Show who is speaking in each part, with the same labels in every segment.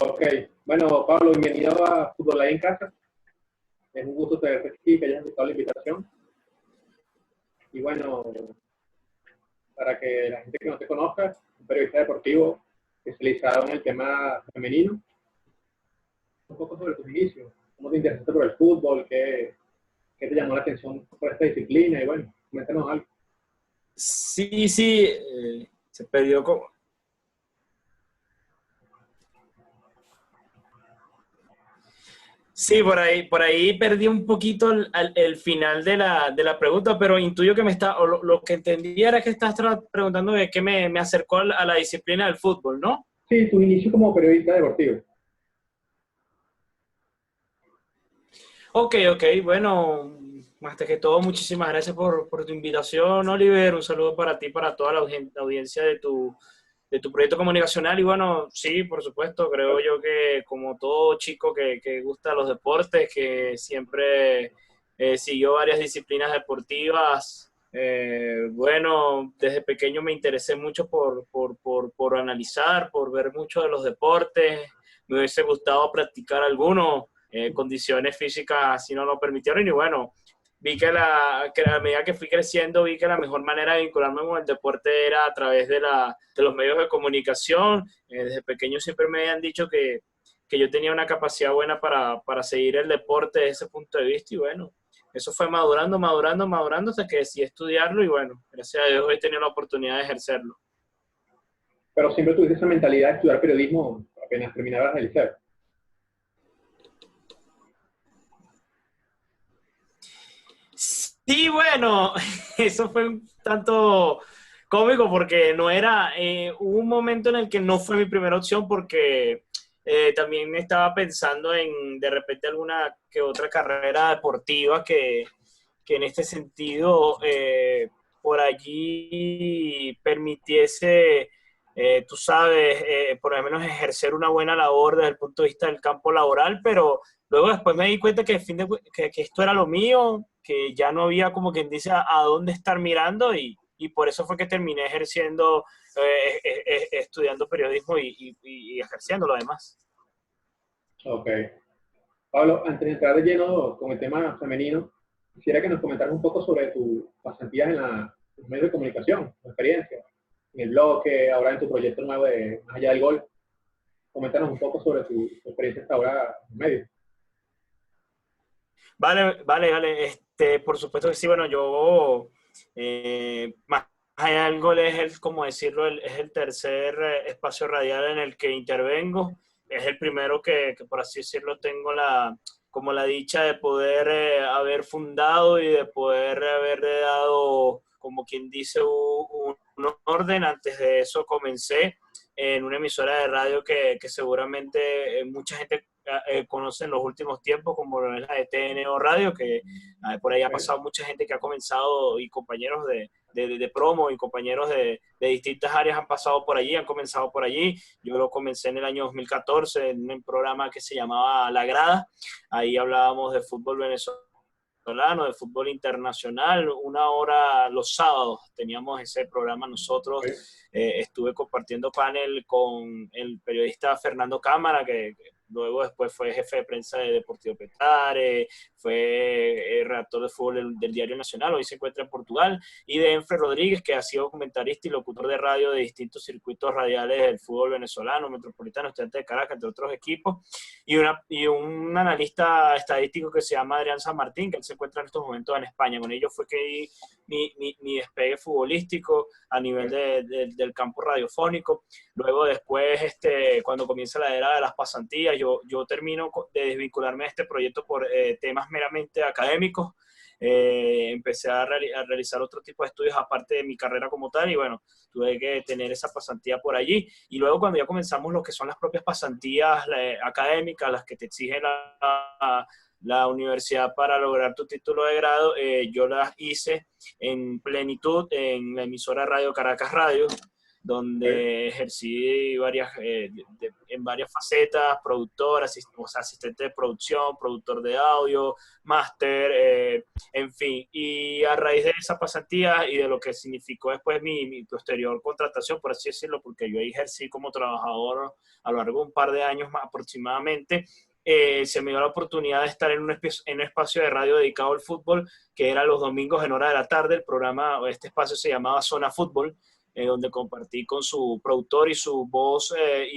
Speaker 1: Ok, bueno, Pablo, bienvenido a Fútbol Ahí en Casa. Es un gusto tenerte aquí, que hayas aceptado la invitación. Y bueno, para que la gente que no te conozca, un periodista deportivo especializado en el tema femenino, un poco sobre tus inicios, cómo te interesaste por el fútbol, qué te llamó la atención por esta disciplina y bueno, coméntanos algo.
Speaker 2: Sí, sí, se perdió como... Sí, por ahí perdí un poquito el final de la pregunta, pero intuyo que o lo que entendí era que estás preguntando de qué me acercó a la disciplina del fútbol, ¿no?
Speaker 1: Sí, tus inicios como periodista deportivo.
Speaker 2: Ok, bueno, más que todo, muchísimas gracias por tu invitación, Oliver. Un saludo para ti, para toda la audiencia de tu proyecto comunicacional. Y bueno, sí, por supuesto, creo yo que como todo chico que gusta los deportes, que siempre siguió varias disciplinas deportivas, bueno, desde pequeño me interesé mucho por analizar, por ver mucho de los deportes. Me hubiese gustado practicar alguno, condiciones físicas así no lo permitieron. Y bueno, vi que a medida que fui creciendo, vi que la mejor manera de vincularme con el deporte era a través de los medios de comunicación. Desde pequeño siempre me habían dicho que yo tenía una capacidad buena para seguir el deporte desde ese punto de vista. Y bueno, eso fue madurando hasta que decidí estudiarlo. Y bueno, gracias a Dios he tenido la oportunidad de ejercerlo.
Speaker 1: Pero siempre tuviste esa mentalidad de estudiar periodismo apenas terminabas el liceo.
Speaker 2: Sí, bueno, eso fue un tanto cómico porque no era, hubo un momento en el que no fue mi primera opción porque también estaba pensando en de repente alguna que otra carrera deportiva que en este sentido por allí permitiese, tú sabes, por lo menos ejercer una buena labor desde el punto de vista del campo laboral, pero luego después me di cuenta que, que esto era lo mío, que ya no había como quien dice a dónde estar mirando y por eso fue que terminé ejerciendo, estudiando periodismo y ejerciéndolo además.
Speaker 1: Ok. Pablo, antes de entrar de lleno con el tema femenino, quisiera que nos comentaras un poco sobre tus pasantías en los medios de comunicación, tu experiencia, en el blog, ahora en tu proyecto nuevo de Más allá del gol. Coméntanos un poco sobre tu experiencia hasta ahora en medios.
Speaker 2: Vale. Por supuesto que sí. Bueno, yo, más allá del gol es como decirlo, es el tercer espacio radial en el que intervengo. Es el primero que por así decirlo, tengo como la dicha de poder haber fundado y de poder haberle dado, como quien dice, un orden. Antes de eso comencé en una emisora de radio que seguramente mucha gente conoce en los últimos tiempos, como es la de TNO Radio, que por ahí ha
Speaker 1: Okay.
Speaker 2: pasado mucha gente que ha comenzado y compañeros de promo y compañeros de distintas áreas han pasado por allí, han comenzado por allí. Yo lo comencé en el año 2014 en un programa que se llamaba La Grada. Ahí hablábamos de fútbol venezolano, de fútbol internacional, una hora los sábados teníamos ese programa nosotros.
Speaker 1: Okay.
Speaker 2: Estuve compartiendo panel con el periodista Fernando Cámara, que luego después fue jefe de prensa de Deportivo Petare, fue redactor de fútbol del Diario Nacional, hoy se encuentra en Portugal, y de Enfer Rodríguez, que ha sido comentarista y locutor de radio de distintos circuitos radiales del fútbol venezolano, Metropolitano, Estudiantes de Caracas, entre otros equipos, y un analista estadístico que se llama Adrián San Martín, que él se encuentra en estos momentos en España. Con ellos fue que di mi despegue futbolístico a nivel del campo radiofónico. Luego después, cuando comienza la era de las pasantías, yo termino de desvincularme de este proyecto por temas meramente académicos. Empecé a realizar otro tipo de estudios aparte de mi carrera como tal y bueno, tuve que tener esa pasantía por allí. Y luego cuando ya comenzamos lo que son las propias pasantías académicas, las que te exige la universidad para lograr tu título de grado, yo las hice en plenitud en la emisora Radio Caracas Radio, donde ejercí en varias facetas, productor, asistente de producción, productor de audio, máster, en fin. Y a raíz de esa pasantía y de lo que significó después mi posterior contratación, por así decirlo, porque yo ejercí como trabajador a lo largo de un par de años más aproximadamente, se me dio la oportunidad de estar en un espacio de radio dedicado al fútbol, que era los domingos en hora de la tarde. El programa, este espacio se llamaba Zona Fútbol, donde compartí con su productor y su voz de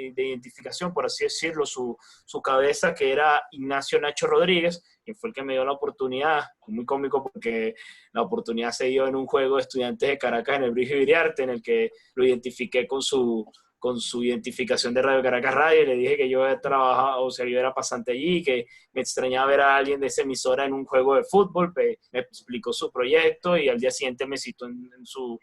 Speaker 2: identificación, por así decirlo, su cabeza, que era Ignacio Nacho Rodríguez, que fue el que me dio la oportunidad. Muy cómico porque la oportunidad se dio en un juego de Estudiantes de Caracas en el Brigio Iriarte, en el que lo identifiqué con su identificación de Radio Caracas Radio, y le dije que yo había trabajado, o sea, yo era pasante allí, que me extrañaba ver a alguien de esa emisora en un juego de fútbol. Me explicó su proyecto y al día siguiente me citó en su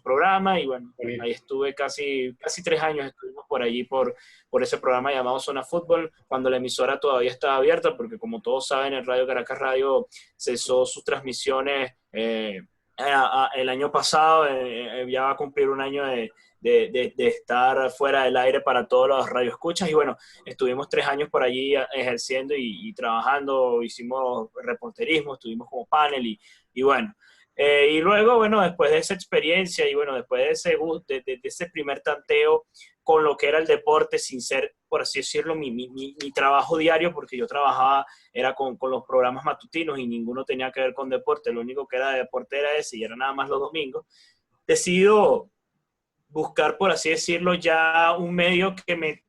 Speaker 2: programa, y bueno, ahí estuve casi 3 años, estuvimos por allí por ese programa llamado Zona Fútbol, cuando la emisora todavía estaba abierta, porque como todos saben, el Radio Caracas Radio cesó sus transmisiones el año pasado. Ya va a cumplir un año de estar fuera del aire para todos los radioescuchas, y bueno, estuvimos 3 años por allí ejerciendo y trabajando, hicimos reporterismo, estuvimos como panel, y bueno, y luego, bueno, después de esa experiencia y bueno, después de ese primer tanteo con lo que era el deporte, sin ser, por así decirlo, mi trabajo diario, porque yo trabajaba, era con los programas matutinos y ninguno tenía que ver con deporte, lo único que era de deporte era ese, y era nada más los domingos. Decido buscar, por así decirlo, ya un medio que me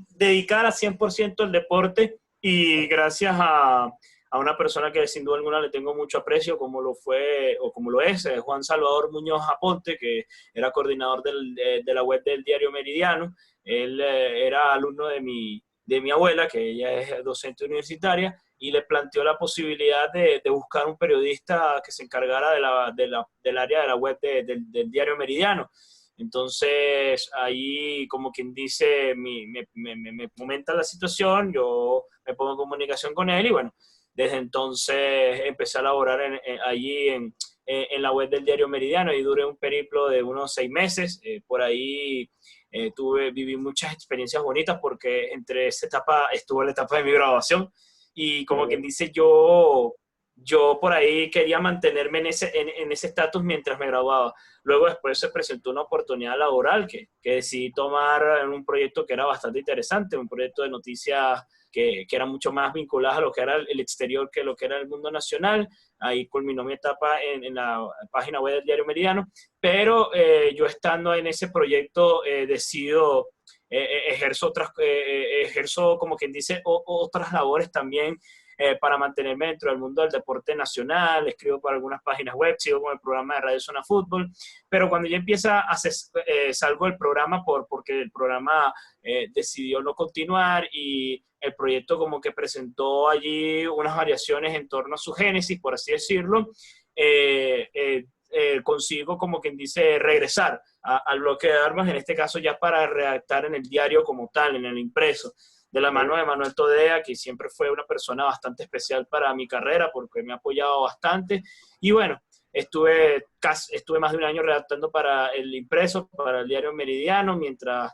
Speaker 2: dedicara 100% al deporte, y gracias a una persona que sin duda alguna le tengo mucho aprecio, como lo fue o como lo es, Juan Salvador Muñoz Aponte, que era coordinador de la web del diario Meridiano. Él era alumno de mi abuela, que ella es docente universitaria, y le planteó la posibilidad de buscar un periodista que se encargara del área de la web del diario Meridiano. Entonces, ahí, como quien dice, me comenta la situación, yo me pongo en comunicación con él, y bueno, desde entonces empecé a laborar allí en la web del diario Meridiano, y duré un periplo de unos 6 meses. Por ahí viví muchas experiencias bonitas, porque entre esa etapa estuvo la etapa de mi graduación, y como quien dice, yo por ahí quería mantenerme en ese estatus mientras me graduaba. Luego después se presentó una oportunidad laboral que decidí tomar en un proyecto que era bastante interesante, un proyecto de noticias que era mucho más vinculado a lo que era el exterior que lo que era el mundo nacional. Ahí culminó mi etapa en la página web del diario Meridiano, pero yo estando en ese proyecto decido, ejerzo como quien dice otras labores también, para mantenerme dentro del mundo del deporte nacional. Escribo para algunas páginas web, sigo con el programa de Radio Zona Fútbol, pero cuando ya salgo del programa porque el programa decidió no continuar, y el proyecto como que presentó allí unas variaciones en torno a su génesis, por así decirlo. Consigo, como quien dice, regresar al bloque de armas, en este caso ya para redactar en el diario como tal, en el impreso, de la mano de Manuel Todea, que siempre fue una persona bastante especial para mi carrera, porque me ha apoyado bastante. Y bueno, estuve más de un año redactando para el impreso, para el diario Meridiano, mientras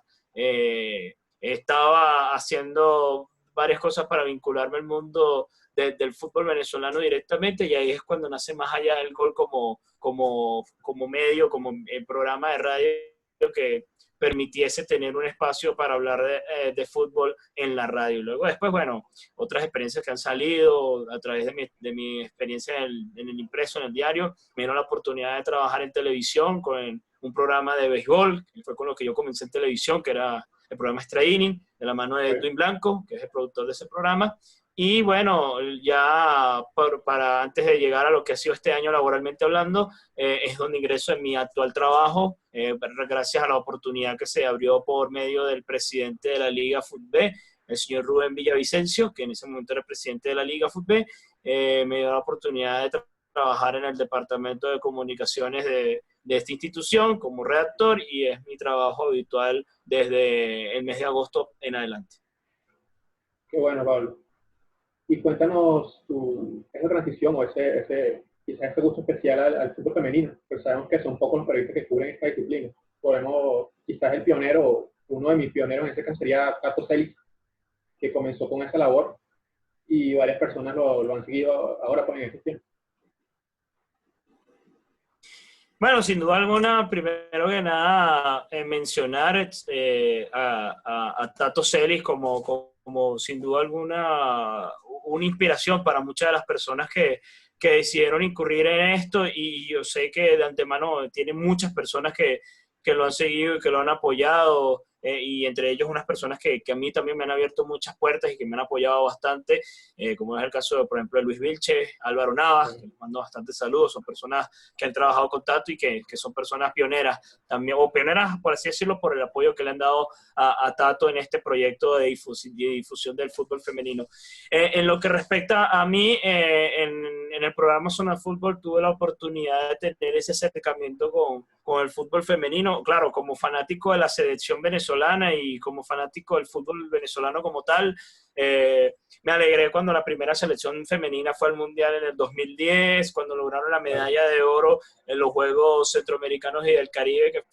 Speaker 2: estaba haciendo varias cosas para vincularme al mundo del fútbol venezolano directamente, y ahí es cuando nace Más Allá del Gol como medio, como programa de radio que permitiese tener un espacio para hablar de fútbol en la radio. Luego después, bueno, otras experiencias que han salido a través de mi experiencia en el impreso, en el diario. Me dieron la oportunidad de trabajar en televisión con un programa de béisbol, que fue con lo que yo comencé en televisión, que era el programa Extra Inning, de la mano de Edwin Blanco, que es el productor de ese programa. Y bueno, ya para antes de llegar a lo que ha sido este año laboralmente hablando, es donde ingreso en mi actual trabajo, gracias a la oportunidad que se abrió por medio del presidente de la Liga FUTB, el señor Rubén Villavicencio, que en ese momento era presidente de la Liga FUTB. Me dio la oportunidad de trabajar en el departamento de comunicaciones de esta institución como redactor, y es mi trabajo habitual desde el mes de agosto en adelante.
Speaker 1: Qué bueno, Pablo. Y cuéntanos esa transición o ese quizás ese gusto especial al fútbol femenino, pero sabemos que son pocos los periodistas que cubren esta disciplina. Podemos, quizás el pionero, uno de mis pioneros en este caso sería Tato Celis, que comenzó con esa labor y varias personas lo han seguido ahora por en este tiempo.
Speaker 2: Bueno, sin duda alguna, primero que nada, mencionar a Tato Celis como sin duda alguna una inspiración para muchas de las personas que decidieron incurrir en esto, y yo sé que de antemano tiene muchas personas que lo han seguido y que lo han apoyado, y entre ellos unas personas que a mí también me han abierto muchas puertas y que me han apoyado bastante, como es el caso, por ejemplo, de Luis Vilche, Álvaro Navas, que les mando bastantes saludos. Son personas que han trabajado con Tato y que son personas pioneras también, o pioneras, por así decirlo, por el apoyo que le han dado a Tato en este proyecto de difusión del fútbol femenino. En lo que respecta a mí, en el programa Zona Fútbol tuve la oportunidad de tener ese acercamiento con el fútbol femenino, claro, como fanático de la selección venezolana y como fanático del fútbol venezolano como tal. Me alegré cuando la primera selección femenina fue al Mundial en el 2010, cuando lograron la medalla de oro en los Juegos Centroamericanos y del Caribe, que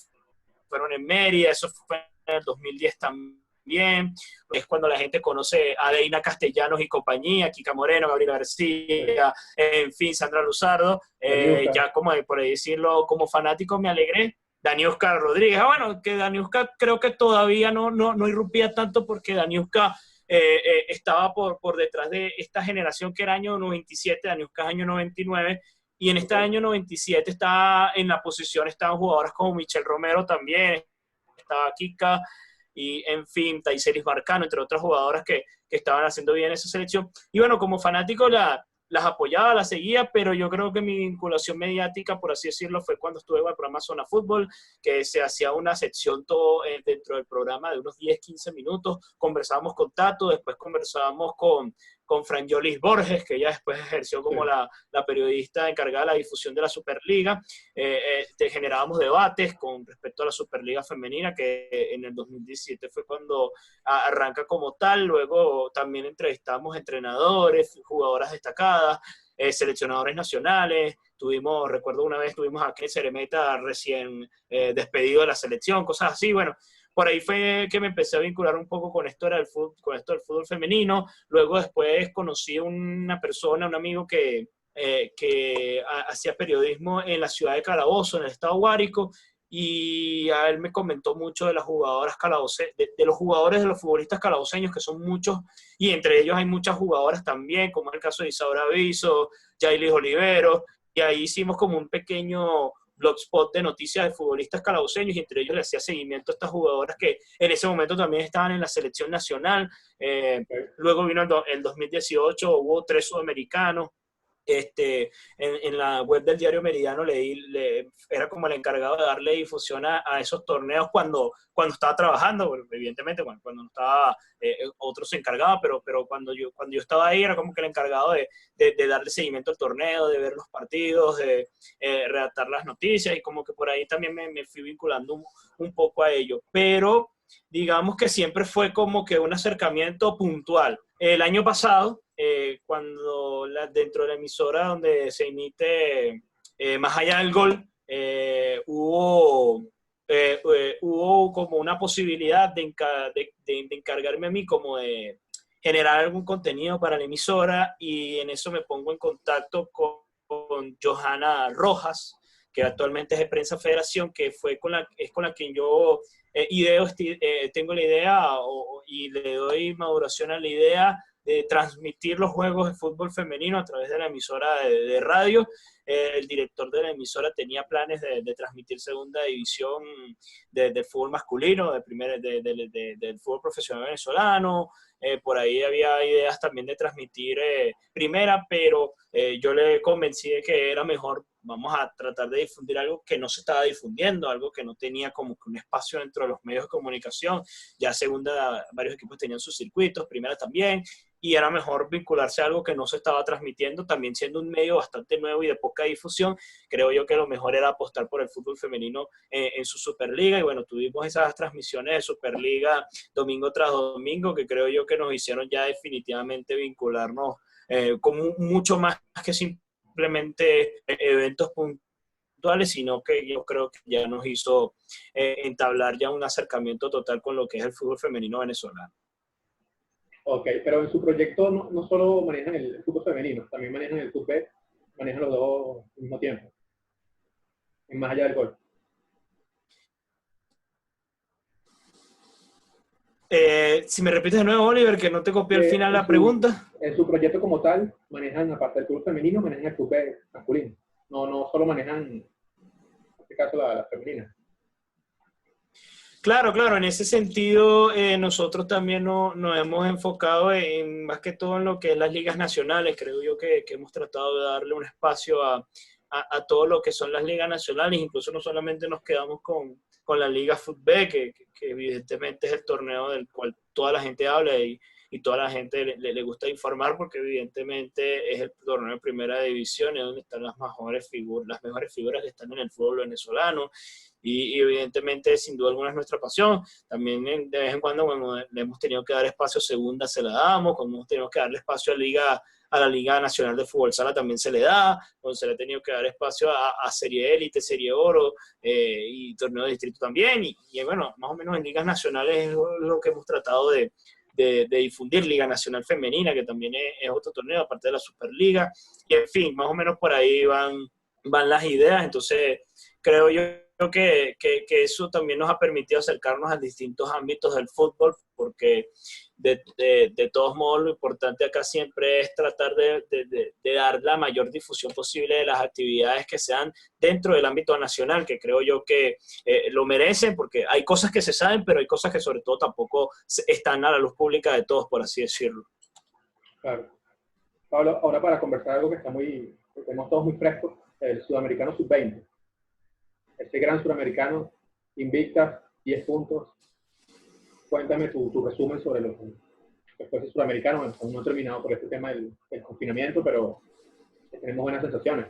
Speaker 2: fueron en Mérida. Eso fue en el 2010 también. Es cuando la gente conoce a Deina Castellanos y compañía, Kika Moreno, Gabriela García, en fin, Sandra Luzardo. Ya como por ahí decirlo, como fanático me alegré. Daniuska Rodríguez. Bueno, que Daniuska creo que todavía no irrumpía tanto, porque Daniuska estaba por detrás de esta generación que era año 97, Daniuska es año 99, y en este año 97 está en la posición, estaban jugadoras como Michelle Romero también, estaba Kika, y en fin, Taiseris Marcano, entre otras jugadoras que estaban haciendo bien esa selección. Y bueno, como fanático las apoyaba, las seguía, pero yo creo que mi vinculación mediática, por así decirlo, fue cuando estuve en el programa Zona Fútbol, que se hacía una sección todo dentro del programa de unos 10, 15 minutos. Conversábamos con Tato, después conversábamos con Franjolis Borges, que ella después ejerció como la periodista encargada de la difusión de la Superliga. Generábamos debates con respecto a la Superliga femenina, que en el 2017 fue cuando arranca como tal. Luego también entrevistamos entrenadores, jugadoras destacadas, seleccionadores nacionales. Recuerdo una vez tuvimos a Ken Ceremeta recién despedido de la selección, cosas así. Bueno, por ahí fue que me empecé a vincular un poco con esto del fútbol femenino. Luego después conocí a una persona, un amigo que hacía periodismo en la ciudad de Calabozo, en el estado Guárico, y a él me comentó mucho de las jugadoras de los jugadores, de los futbolistas calaboceños, que son muchos, y entre ellos hay muchas jugadoras también, como es el caso de Isaura Viso, Yailis Oliveros, y ahí hicimos como un pequeño blogspot de noticias de futbolistas calaboceños, y entre ellos le hacía seguimiento a estas jugadoras que en ese momento también estaban en la selección nacional. Luego vino el 2018, hubo 3 sudamericanos. En la web del diario Meridiano era como el encargado de darle difusión a esos torneos cuando estaba trabajando. Bueno, evidentemente cuando no estaba, otro se encargaba, pero cuando yo estaba ahí era como que el encargado de darle seguimiento al torneo, de ver los partidos, de redactar las noticias, y como que por ahí también me fui vinculando un poco a ello. Pero digamos que siempre fue como que un acercamiento puntual. El año pasado, cuando dentro de la emisora donde se emite Más Allá del Gol, hubo como una posibilidad de encargarme a mí como de generar algún contenido para la emisora, y en eso me pongo en contacto con Johanna Rojas, que actualmente es de Prensa Federación, que es con la quien yo tengo la idea y le doy maduración a la idea de transmitir los juegos de fútbol femenino a través de la emisora de radio. El director de la emisora tenía planes de transmitir segunda división del fútbol masculino, del fútbol profesional venezolano. Por ahí había ideas también de transmitir primera, pero yo le convencí de que era mejor, vamos a tratar de difundir algo que no se estaba difundiendo, algo que no tenía como que un espacio dentro de los medios de comunicación. Ya segunda, varios equipos tenían sus circuitos, primera también, y era mejor vincularse a algo que no se estaba transmitiendo, también siendo un medio bastante nuevo y de poca difusión. Creo yo que lo mejor era apostar por el fútbol femenino en su Superliga, y bueno, tuvimos esas transmisiones de Superliga domingo tras domingo, que creo yo que nos hicieron ya definitivamente vincularnos con mucho más que simplemente eventos puntuales, sino que yo creo que ya nos hizo entablar ya un acercamiento total con lo que es el fútbol femenino venezolano.
Speaker 1: Ok, pero en su proyecto no solo manejan el fútbol femenino, también manejan el fútbol, manejan los dos al mismo tiempo, más allá del gol.
Speaker 2: Si me repites de nuevo, Oliver, que no te copié al final la pregunta.
Speaker 1: En su proyecto como tal, manejan, aparte del fútbol femenino, manejan el fútbol masculino. No solo manejan, en este caso, la femenina.
Speaker 2: Claro, claro, en ese sentido nosotros también nos hemos enfocado más que todo en lo que es las ligas nacionales. Creo yo que hemos tratado de darle un espacio a todo lo que son las ligas nacionales. Incluso no solamente nos quedamos con la Liga Fútbol, que evidentemente es el torneo del cual toda la gente habla y toda la gente le gusta informar, porque evidentemente es el torneo de primera división, es donde están las mejores figuras que están en el fútbol venezolano. Y evidentemente, sin duda alguna, es nuestra pasión. También de vez en cuando le hemos tenido que dar espacio a segunda, se la damos. Cuando hemos tenido que darle espacio a la Liga Nacional de Fútbol Sala, también se le da. Cuando se le ha tenido que dar espacio a Serie Élite, Serie Oro y Torneo de Distrito también. Y bueno, más o menos en ligas nacionales es lo que hemos tratado de difundir. Liga Nacional Femenina, que también es otro torneo, aparte de la Superliga. Y en fin, más o menos por ahí van las ideas. Entonces, creo yo que eso también nos ha permitido acercarnos a distintos ámbitos del fútbol, porque de todos modos lo importante acá siempre es tratar de dar la mayor difusión posible de las actividades que sean dentro del ámbito nacional, que creo yo que lo merecen, porque hay cosas que se saben, pero hay cosas que sobre todo tampoco están a la luz pública de todos, por así decirlo.
Speaker 1: Claro. Pablo, ahora para conversar algo que tenemos todos muy frescos, el Sudamericano Sub-20. Este gran suramericano, invicta, 10 puntos. Cuéntame tu resumen sobre después del suramericano. Bueno, aún no he terminado por este tema del confinamiento, pero tenemos buenas sensaciones.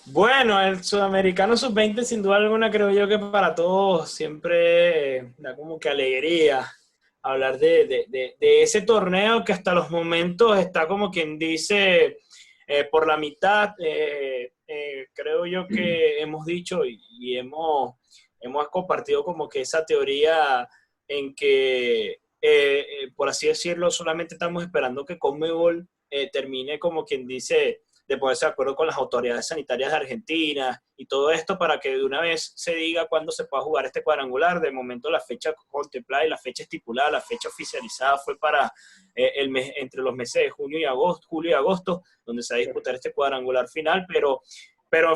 Speaker 2: Bueno, el Sudamericano Sub-20 sin duda alguna creo yo que para todos siempre da como que alegría hablar de ese torneo que hasta los momentos está como quien dice por la mitad. Creo yo que hemos dicho y hemos compartido como que esa teoría en que, por así decirlo, solamente estamos esperando que Conmebol termine como quien dice de ponerse de acuerdo con las autoridades sanitarias de Argentina y todo esto para que de una vez se diga cuándo se pueda jugar este cuadrangular. De momento la fecha contemplada y la fecha estipulada, la fecha oficializada fue para entre los meses de julio y agosto, donde se va a disputar este cuadrangular final, pero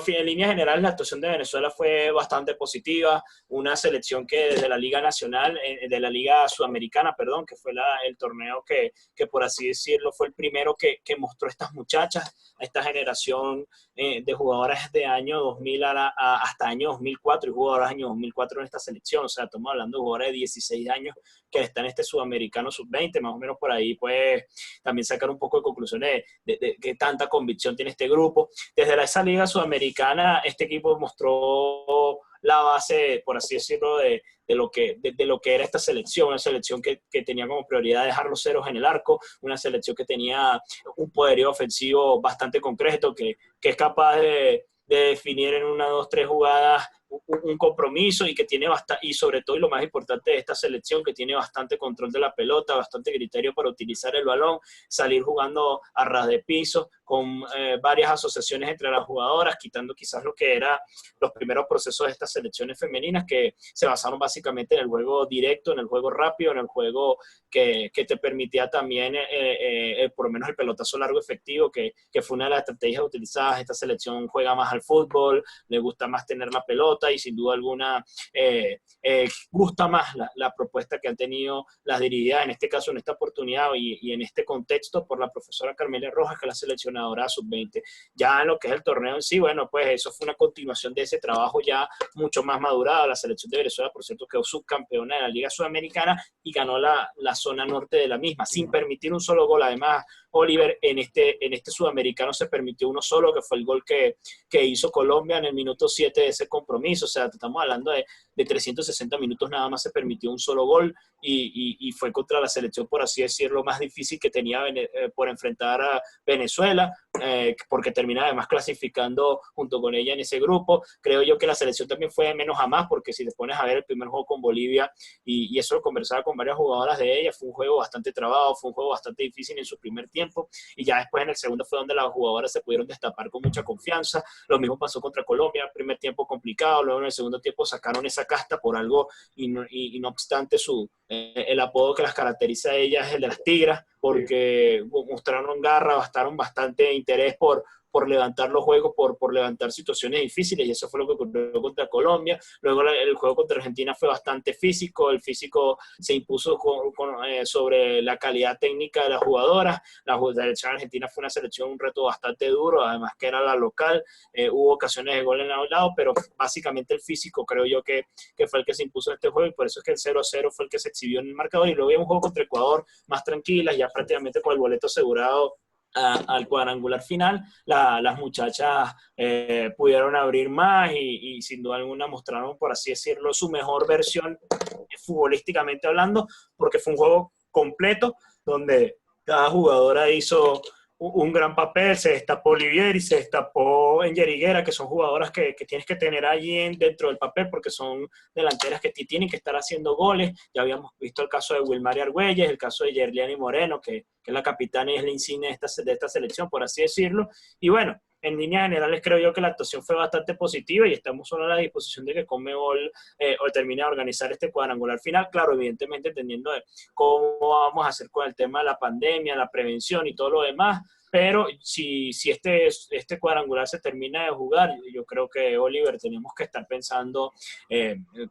Speaker 2: en líneas generales la actuación de Venezuela fue bastante positiva, una selección que desde la Liga Nacional, de la Liga Sudamericana, perdón, que fue el torneo que por así decirlo fue el primero que mostró a estas muchachas, a esta generación de jugadoras de año 2000 hasta año 2004 y jugadoras año 2004 en esta selección. O sea, estamos hablando de jugadoras de 16 años que están en este Sudamericano Sub-20, más o menos por ahí pues también sacar un poco de conclusiones de qué tanta convicción tiene este grupo. Desde esa Liga Sudamericana, este equipo mostró la base, por así decirlo, de lo que era esta selección, una selección que tenía como prioridad dejar los ceros en el arco, una selección que tenía un poderío ofensivo bastante concreto, que es capaz de definir en 1, 2, 3 jugadas un compromiso y que tiene bastante, y sobre todo, y lo más importante de esta selección, que tiene bastante control de la pelota, bastante criterio para utilizar el balón, salir jugando a ras de piso, con varias asociaciones entre las jugadoras, quitando quizás lo que eran los primeros procesos de estas selecciones femeninas, que se basaron básicamente en el juego directo, en el juego rápido, en el juego que te permitía también, por lo menos el pelotazo largo efectivo, que fue una de las estrategias utilizadas. Esta selección juega más al fútbol, le gusta más tener la pelota, y sin duda alguna gusta más la propuesta que han tenido las dirigidas, en este caso, en esta oportunidad y en este contexto, por la profesora Carmelia Rojas, que es la seleccionadora sub-20. Ya en lo que es el torneo en sí, bueno, pues eso fue una continuación de ese trabajo ya mucho más madurado. La selección de Venezuela, por cierto, quedó subcampeona de la Liga Sudamericana y ganó la zona norte de la misma, sin permitir un solo gol. Además, Oliver, en este sudamericano se permitió uno solo, que fue el gol que hizo Colombia en el minuto 7 de ese compromiso. O sea, estamos hablando de 360 minutos nada más se permitió un solo gol y fue contra la selección, por así decirlo, más difícil que tenía por enfrentar a Venezuela. porque termina además clasificando junto con ella en ese grupo. Creo yo que la selección también fue de menos a más, porque si te pones a ver el primer juego con Bolivia, y eso lo conversaba con varias jugadoras de ella, fue un juego bastante trabado, fue un juego bastante difícil en su primer tiempo, y ya después en el segundo fue donde las jugadoras se pudieron destapar con mucha confianza. Lo mismo pasó contra Colombia, primer tiempo complicado, luego en el segundo tiempo sacaron esa casta por algo, y no obstante el apodo que las caracteriza a ellas es el de las tigras, porque mostraron garra, bastaron bastante interés por levantar los juegos, por levantar situaciones difíciles, y eso fue lo que ocurrió contra Colombia. Luego el juego contra Argentina fue bastante físico, el físico se impuso sobre la calidad técnica de las jugadoras. La selección argentina fue una selección, un reto bastante duro, además que era la local, hubo ocasiones de gol en el lado, pero básicamente el físico creo yo que fue el que se impuso en este juego, y por eso es que el 0-0 fue el que se exhibió en el marcador, y luego había un juego contra Ecuador más tranquilas, ya prácticamente con el boleto asegurado al cuadrangular final. Las muchachas pudieron abrir más y sin duda alguna mostraron, por así decirlo, su mejor versión futbolísticamente hablando, porque fue un juego completo donde cada jugadora hizo un gran papel. Se destapó Olivier y se destapó Enger Higuera, que son jugadoras que tienes que tener allí dentro del papel, porque son delanteras que tienen que estar haciendo goles. Ya habíamos visto el caso de Wilmary Argüelles, el caso de Yerliani Moreno, que es la capitana y es la insignia de esta selección, por así decirlo. Y bueno, en líneas generales creo yo que la actuación fue bastante positiva, y estamos solo a la disposición de que Conmebol termine de organizar este cuadrangular final. Claro, evidentemente entendiendo cómo vamos a hacer con el tema de la pandemia, la prevención y todo lo demás, pero si este cuadrangular se termina de jugar, yo creo que, Oliver, tenemos que estar pensando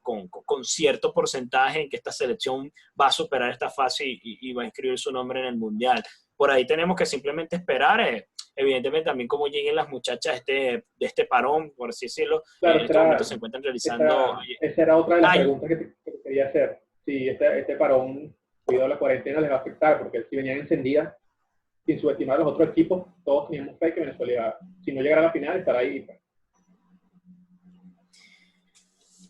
Speaker 2: con cierto porcentaje en que esta selección va a superar esta fase y va a inscribir su nombre en el Mundial. Por ahí tenemos que simplemente esperar, evidentemente también cómo lleguen las muchachas de este parón, por así decirlo.
Speaker 1: Claro,
Speaker 2: En estos momentos se encuentran realizando...
Speaker 1: esa era otra de las preguntas que te quería hacer. Si este parón, debido a la cuarentena, les va a afectar, porque si venían encendidas, sin subestimar a los otros equipos, todos teníamos fe que Venezuela, si no llegara a la final, estará ahí.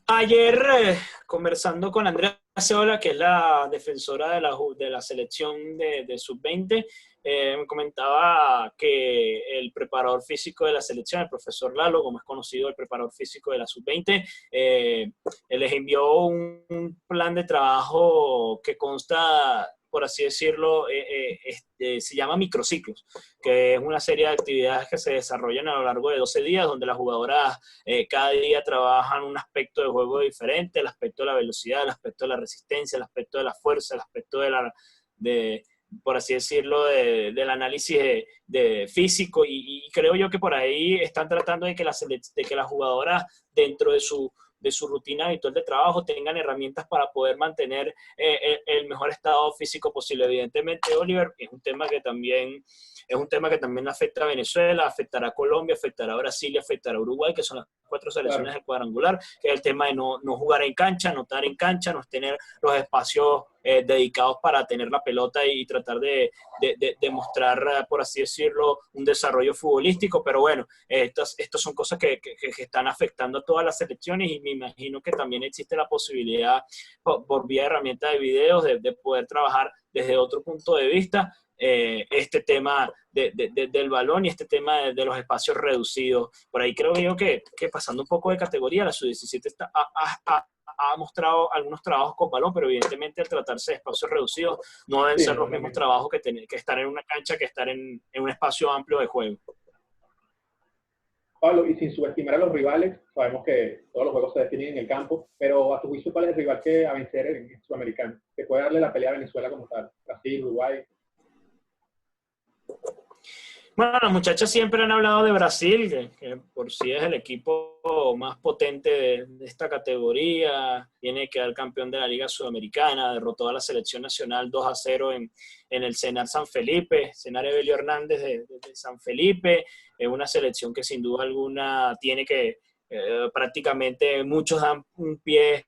Speaker 2: Ayer, conversando con Andrea Ceola, que es la defensora de la selección de Sub-20, me comentaba que el preparador físico de la selección, el profesor Lalo, como es conocido, el preparador físico de la Sub-20, les envió un plan de trabajo que consta, por así decirlo, se llama microciclos, que es una serie de actividades que se desarrollan a lo largo de 12 días, donde las jugadoras cada día trabajan un aspecto de juego diferente, el aspecto de la velocidad, el aspecto de la resistencia, el aspecto de la fuerza, el aspecto por así decirlo, del análisis de físico, y creo yo que por ahí están tratando de que las jugadoras, dentro de su rutina habitual de trabajo, tengan herramientas para poder mantener el mejor estado físico posible. Evidentemente, Oliver, es un tema que también afecta a Venezuela, afectará a Colombia, afectará a Brasil y afectará a Uruguay, que son las 4 selecciones del cuadrangular, que es el tema de no jugar en cancha, no estar en cancha, no tener los espacios dedicados para tener la pelota y tratar de mostrar, por así decirlo, un desarrollo futbolístico. Pero bueno, estas son cosas que están afectando a todas las selecciones, y me imagino que también existe la posibilidad por vía de herramientas de videos de poder trabajar desde otro punto de vista este tema del balón y este tema de los espacios reducidos. Por ahí creo yo que pasando un poco de categoría, la Sub-17 ha mostrado algunos trabajos con balón, pero evidentemente al tratarse de espacios reducidos no deben ser los mismos trabajos que estar en una cancha, que estar en un espacio amplio de juego.
Speaker 1: Pablo, y sin subestimar a los rivales, sabemos que todos los juegos se definen en el campo, pero a tu juicio, ¿cuál es el rival que a vencer en el Sudamericano? Que puede darle la pelea a Venezuela como tal, Brasil, Uruguay.
Speaker 2: Bueno, las muchachas siempre han hablado de Brasil, que por sí es el equipo más potente de esta categoría, tiene que quedar campeón de la Liga Sudamericana, derrotó a la selección nacional 2-0 en el Senar San Felipe, Senar Evelio Hernández de San Felipe, es una selección que sin duda alguna tiene que prácticamente muchos dan un pie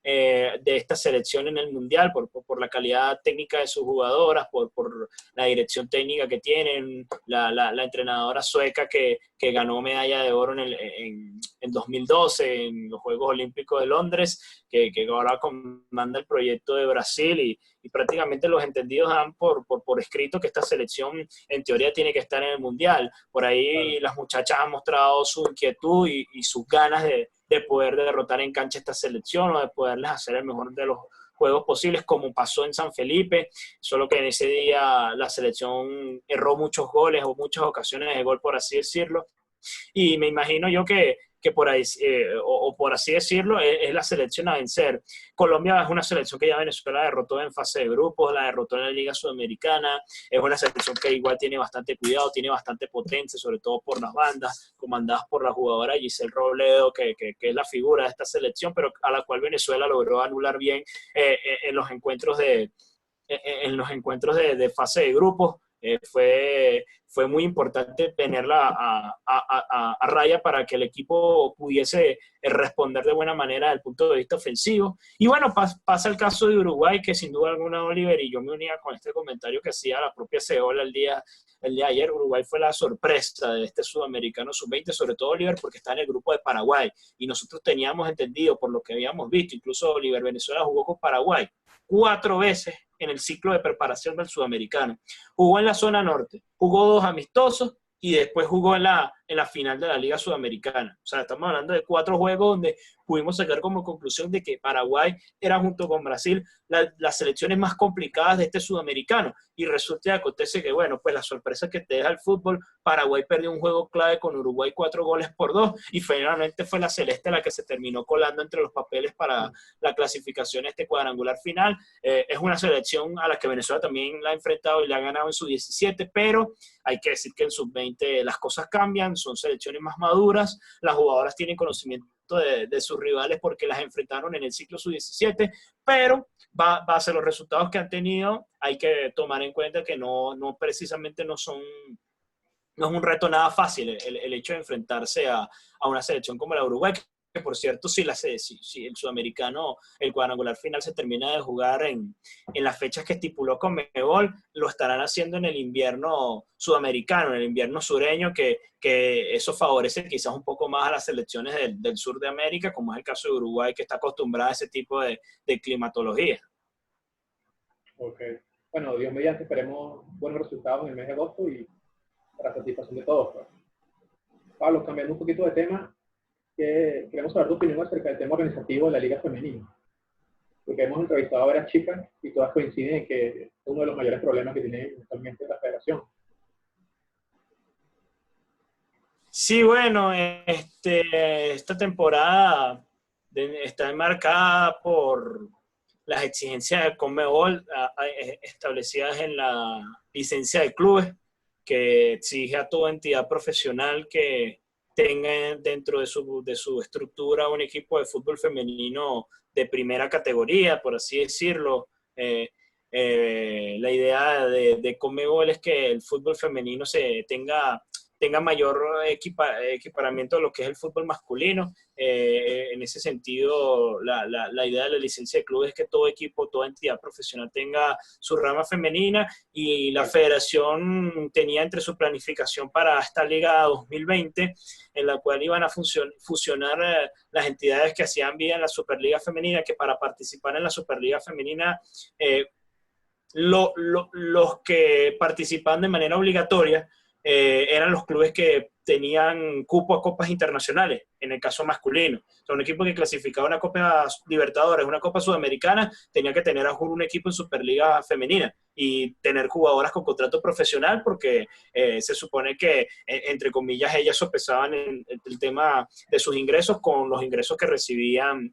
Speaker 2: de esta selección en el Mundial, por la calidad técnica de sus jugadoras, por la dirección técnica que tienen, la entrenadora sueca que ganó medalla de oro en 2012 en los Juegos Olímpicos de Londres, que ahora comanda el proyecto de Brasil y prácticamente los entendidos dan por escrito que esta selección en teoría tiene que estar en el Mundial. Por ahí las muchachas han mostrado su inquietud y sus ganas de poder derrotar en cancha esta selección o de poderles hacer el mejor de los juegos posibles, como pasó en San Felipe, solo que en ese día la selección erró muchos goles o muchas ocasiones de gol, por así decirlo, y me imagino yo que por ahí, o por así decirlo, es la selección a vencer. Colombia es una selección que ya Venezuela derrotó en fase de grupos, la derrotó en la Liga Sudamericana, es una selección que igual tiene bastante cuidado, tiene bastante potencia, sobre todo por las bandas, comandadas por la jugadora Giselle Robledo, que es la figura de esta selección, pero a la cual Venezuela logró anular bien en los encuentros de fase de grupos. Fue muy importante tenerla a raya para que el equipo pudiese responder de buena manera desde el punto de vista ofensivo. Y bueno, pasa el caso de Uruguay, que sin duda alguna, Oliver, y yo me unía con este comentario que hacía la propia Ceola el día de ayer. Uruguay fue la sorpresa de este sudamericano sub-20, sobre todo Oliver, porque está en el grupo de Paraguay, y nosotros teníamos entendido, por lo que habíamos visto, incluso Oliver, Venezuela jugó con Paraguay 4 veces en el ciclo de preparación del sudamericano. Jugó en la zona norte, jugó 2 amistosos y después jugó en la final de la Liga Sudamericana. O sea, estamos hablando de 4 juegos donde pudimos sacar como conclusión de que Paraguay era, junto con Brasil, las selecciones más complicadas de este sudamericano. Y resulta y acontece que, bueno, pues la sorpresa que te deja el fútbol, Paraguay perdió un juego clave con Uruguay 4-2 y finalmente fue la Celeste la que se terminó colando entre los papeles para la clasificación a este cuadrangular final. Es una selección a la que Venezuela también la ha enfrentado y le ha ganado en su 17, pero hay que decir que en sub-20 las cosas cambian, son selecciones más maduras, las jugadoras tienen conocimiento de sus rivales porque las enfrentaron en el ciclo sub-17, pero base a los resultados que han tenido, hay que tomar en cuenta que no precisamente no es un reto nada fácil el hecho de enfrentarse a una selección como la Uruguay, que por cierto, si el sudamericano, el cuadrangular final se termina de jugar en las fechas que estipuló Conmebol, lo estarán haciendo en el invierno sudamericano, en el invierno sureño, que eso favorece quizás un poco más a las selecciones del sur de América, como es el caso de Uruguay, que está acostumbrada a ese tipo de climatología.
Speaker 1: Ok. Bueno, Dios mediante, esperemos buenos resultados en el mes de agosto y para satisfacción de todos. Pues. Pablo, cambiando un poquito de tema, queremos saber tu opinión acerca del tema organizativo de la Liga Femenina. Porque hemos entrevistado a varias chicas y todas coinciden en que es uno de los mayores problemas que tiene actualmente la federación.
Speaker 2: Sí, bueno, esta temporada está enmarcada por las exigencias de Conmebol establecidas en la licencia de clubes, que exige a toda entidad profesional que tenga dentro de su estructura un equipo de fútbol femenino de primera categoría, por así decirlo. La idea de Conmebol es que el fútbol femenino tenga mayor equiparamiento a lo que es el fútbol masculino. En ese sentido, la idea de la licencia de clubes es que todo equipo, toda entidad profesional tenga su rama femenina, y la federación tenía entre su planificación para esta Liga 2020, en la cual iban a fusionar las entidades que hacían vida en la Superliga Femenina, que para participar en la Superliga Femenina, los que participaban de manera obligatoria eran los clubes que tenían cupo a copas internacionales, en el caso masculino. O sea, un equipo que clasificaba una Copa Libertadores, una Copa Sudamericana, tenía que tener a juro un equipo en Superliga Femenina y tener jugadoras con contrato profesional, porque se supone que, entre comillas, ellas sopesaban el tema de sus ingresos con los ingresos que recibían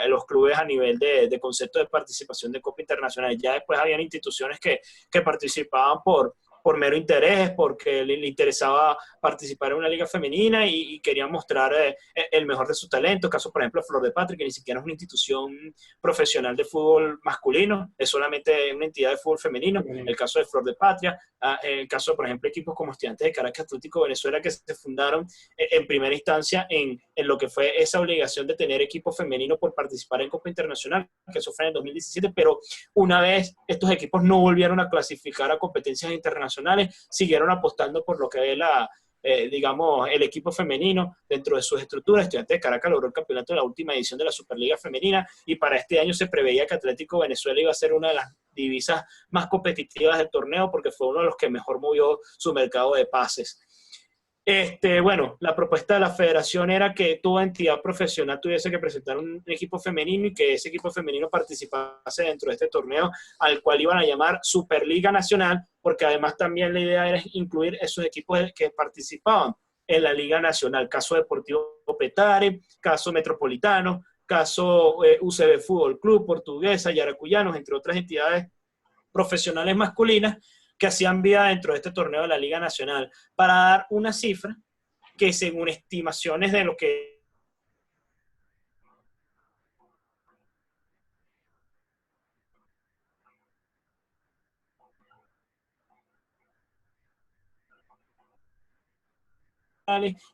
Speaker 2: los clubes a nivel de concepto de participación de Copa Internacional. Ya después habían instituciones que participaban por por mero interés, porque le interesaba participar en una liga femenina y quería mostrar el mejor de su talento. Caso, por ejemplo, Flor de Patria, que ni siquiera es una institución profesional de fútbol masculino, es solamente una entidad de fútbol femenino. El caso de Flor de Patria, el caso, por ejemplo, equipos como Estudiantes de Caracas, Atlético Venezuela, que se fundaron en primera instancia en lo que fue esa obligación de tener equipo femenino por participar en Copa Internacional, que eso fue en el 2017, pero una vez estos equipos no volvieron a clasificar a competencias internacionales, siguieron apostando por lo que es digamos, el equipo femenino dentro de sus estructuras. Estudiantes de Caracas logró el campeonato en la última edición de la Superliga Femenina y para este año se preveía que Atlético Venezuela iba a ser una de las divisas más competitivas del torneo porque fue uno de los que mejor movió su mercado de pases. Bueno, la propuesta de la federación era que toda entidad profesional tuviese que presentar un equipo femenino y que ese equipo femenino participase dentro de este torneo al cual iban a llamar Superliga Nacional, porque además también la idea era incluir esos equipos que participaban en la Liga Nacional, caso Deportivo Petare, caso Metropolitano, caso UCB Fútbol Club, Portuguesa, Yaracuyanos, entre otras entidades profesionales masculinas que hacían vida dentro de este torneo de la Liga Nacional, para dar una cifra que según estimaciones de lo que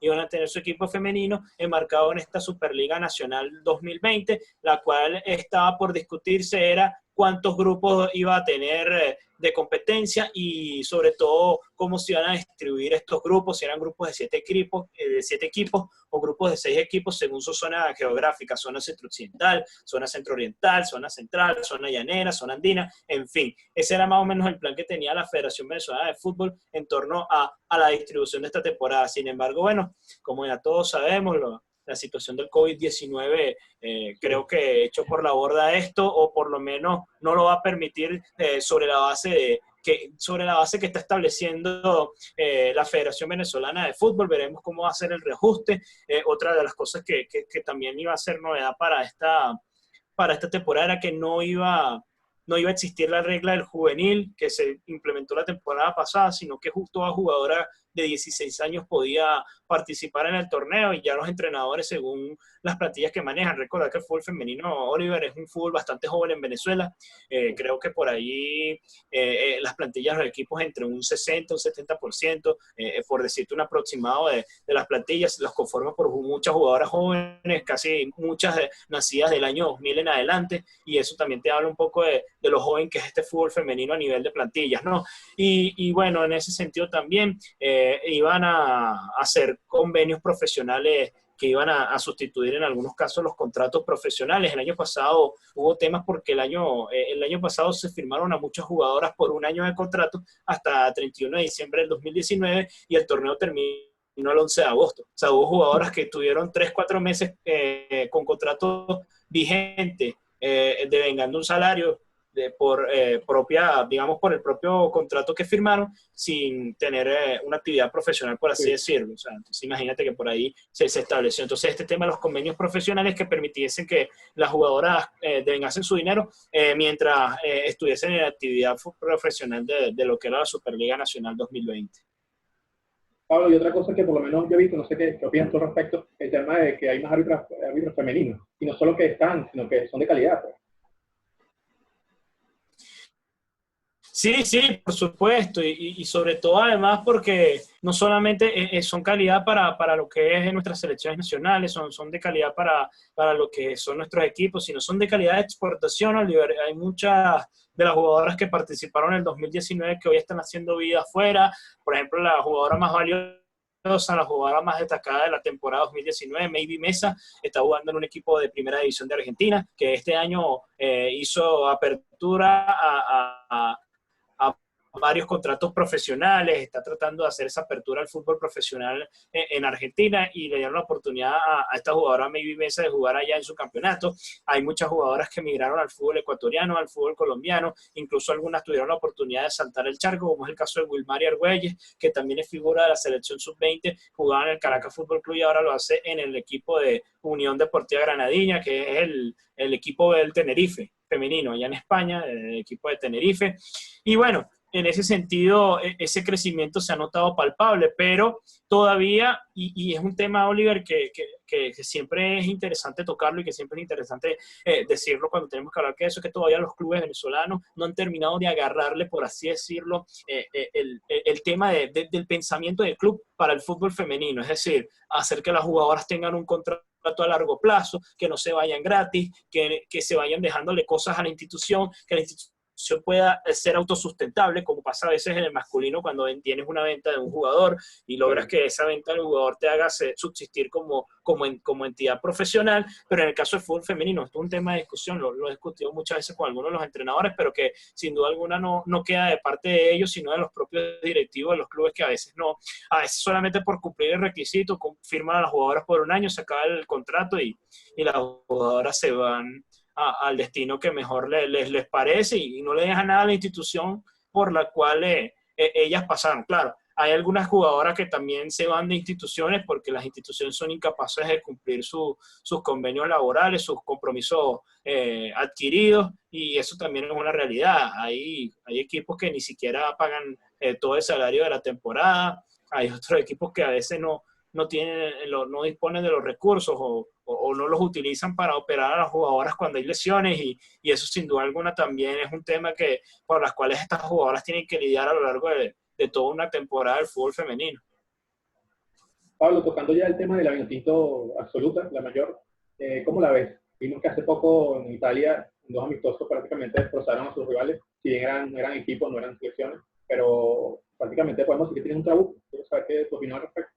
Speaker 2: iban a tener su equipo femenino enmarcado en esta Superliga Nacional 2020, la cual estaba por discutirse era cuántos grupos iba a tener de competencia y sobre todo cómo se iban a distribuir estos grupos, si eran grupos de 7 equipos o grupos de 6 equipos según su zona geográfica, zona centro-occidental, zona centro-oriental, zona central, zona llanera, zona andina, en fin. Ese era más o menos el plan que tenía la Federación Venezolana de Fútbol en torno a la distribución de esta temporada. Sin embargo, bueno, como ya todos sabemos, la situación del COVID-19 creo que echó por la borda esto, o por lo menos no lo va a permitir sobre la base que está estableciendo la Federación Venezolana de Fútbol. Veremos cómo va a ser el reajuste. Otra de las cosas que también iba a ser novedad para esta temporada era que no iba a existir la regla del juvenil que se implementó la temporada pasada, sino que justo a jugadora de 16 años podía participar en el torneo y ya los entrenadores, según las plantillas que manejan, recordar que el fútbol femenino, Oliver, es un fútbol bastante joven en Venezuela. Creo que por ahí las plantillas de los equipos entre un 60, un 70%, por decirte un aproximado de las plantillas, los conforman por muchas jugadoras jóvenes, casi muchas nacidas del año 2000 en adelante, y eso también te habla un poco de lo joven que es este fútbol femenino a nivel de plantillas, ¿no? Y bueno, en ese sentido también iban a hacer convenios profesionales que iban a sustituir en algunos casos los contratos profesionales. El año pasado hubo temas porque el año pasado se firmaron a muchas jugadoras por un año de contrato hasta 31 de diciembre del 2019 y el torneo terminó el 11 de agosto. O sea, hubo jugadoras que tuvieron 3-4 meses con contrato vigente, devengando un salario por el propio contrato que firmaron, sin tener una actividad profesional, por así decirlo. O sea, entonces imagínate que por ahí se estableció. Entonces este tema de los convenios profesionales que permitiesen que las jugadoras devengasen su dinero mientras estuviesen en la actividad profesional de lo que era la Superliga Nacional 2020.
Speaker 1: Pablo, y otra cosa que por lo menos yo he visto, no sé qué opinas tú al respecto, el tema de que hay más árbitros femeninos, y no solo que están, sino que son de calidad, pues.
Speaker 2: Sí, sí, por supuesto, y sobre todo además porque no solamente son calidad para lo que es nuestras selecciones nacionales, son de calidad para lo que son nuestros equipos, sino son de calidad de exportación, Oliver. Hay muchas de las jugadoras que participaron en el 2019 que hoy están haciendo vida afuera. Por ejemplo, la jugadora más valiosa, la jugadora más destacada de la temporada 2019, Maybe Mesa, está jugando en un equipo de primera división de Argentina, que este año hizo apertura a varios contratos profesionales, está tratando de hacer esa apertura al fútbol profesional en Argentina, y le dieron la oportunidad a esta jugadora Maybe Mesa de jugar allá en su campeonato. Hay muchas jugadoras que migraron al fútbol ecuatoriano, al fútbol colombiano, incluso algunas tuvieron la oportunidad de saltar el charco, como es el caso de Wilmary Argüelles, que también es figura de la selección sub-20, jugaba en el Caracas Fútbol Club y ahora lo hace en el equipo de Unión Deportiva Granadina, que es el equipo del Tenerife femenino allá en España, el equipo de Tenerife. Y bueno, en ese sentido, ese crecimiento se ha notado palpable, pero todavía, y es un tema, Oliver, que siempre es interesante tocarlo y que siempre es interesante decirlo cuando tenemos que hablar, que eso es que todavía los clubes venezolanos no han terminado de agarrarle, por así decirlo, el tema del pensamiento del club para el fútbol femenino, es decir, hacer que las jugadoras tengan un contrato a largo plazo, que no se vayan gratis, que se vayan dejándole cosas a la institución, que la institución pueda ser autosustentable, como pasa a veces en el masculino cuando tienes una venta de un jugador y logras que esa venta del jugador te haga subsistir como entidad profesional, pero en el caso del fútbol femenino, esto es un tema de discusión, lo he discutido muchas veces con algunos de los entrenadores, pero que sin duda alguna no queda de parte de ellos, sino de los propios directivos de los clubes, que a veces solamente por cumplir el requisito, firman a las jugadoras por un año, se acaba el contrato y las jugadoras se van al destino que mejor les parece y no le deja nada a la institución por la cual ellas pasaron. Claro, hay algunas jugadoras que también se van de instituciones porque las instituciones son incapaces de cumplir sus convenios laborales, sus compromisos adquiridos, y eso también es una realidad. Hay equipos que ni siquiera pagan todo el salario de la temporada, hay otros equipos que a veces no disponen de los recursos o no los utilizan para operar a las jugadoras cuando hay lesiones y eso sin duda alguna también es un tema por las cuales estas jugadoras tienen que lidiar a lo largo de toda una temporada del fútbol femenino.
Speaker 1: Pablo, tocando ya el tema de la Vinotinto absoluta, la mayor, ¿cómo la ves? Vimos que hace poco en Italia, dos amistosos prácticamente destrozaron a sus rivales, si bien eran equipos, no eran selecciones, pero prácticamente podemos decir que tienen un trabuco. Quiero saber qué es tu opinión al respecto.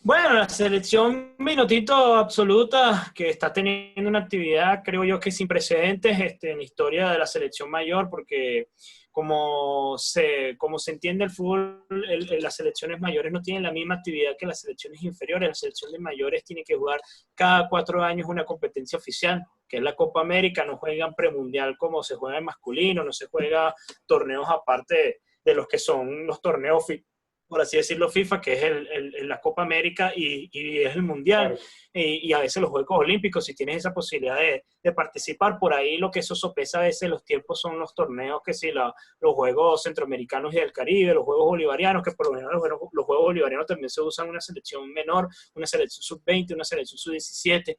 Speaker 2: Bueno, la selección Vinotinto absoluta, que está teniendo una actividad, creo yo que sin precedentes en la historia de la selección mayor, porque como se entiende el fútbol, las selecciones mayores no tienen la misma actividad que las selecciones inferiores. Las selecciones mayores tienen que jugar cada 4 años una competencia oficial, que es la Copa América. No juegan premundial como se juega en masculino, no se juega torneos aparte de los que son los torneos, por así decirlo, FIFA, que es la Copa América y es el Mundial, claro. Y a veces los Juegos Olímpicos, si tienes esa posibilidad de participar. Por ahí lo que eso sopesa a veces los tiempos son los torneos, que sí, los Juegos Centroamericanos y del Caribe, los Juegos Bolivarianos, que por lo menos los Juegos Bolivarianos también se usan una selección menor, una selección sub-20, una selección sub-17.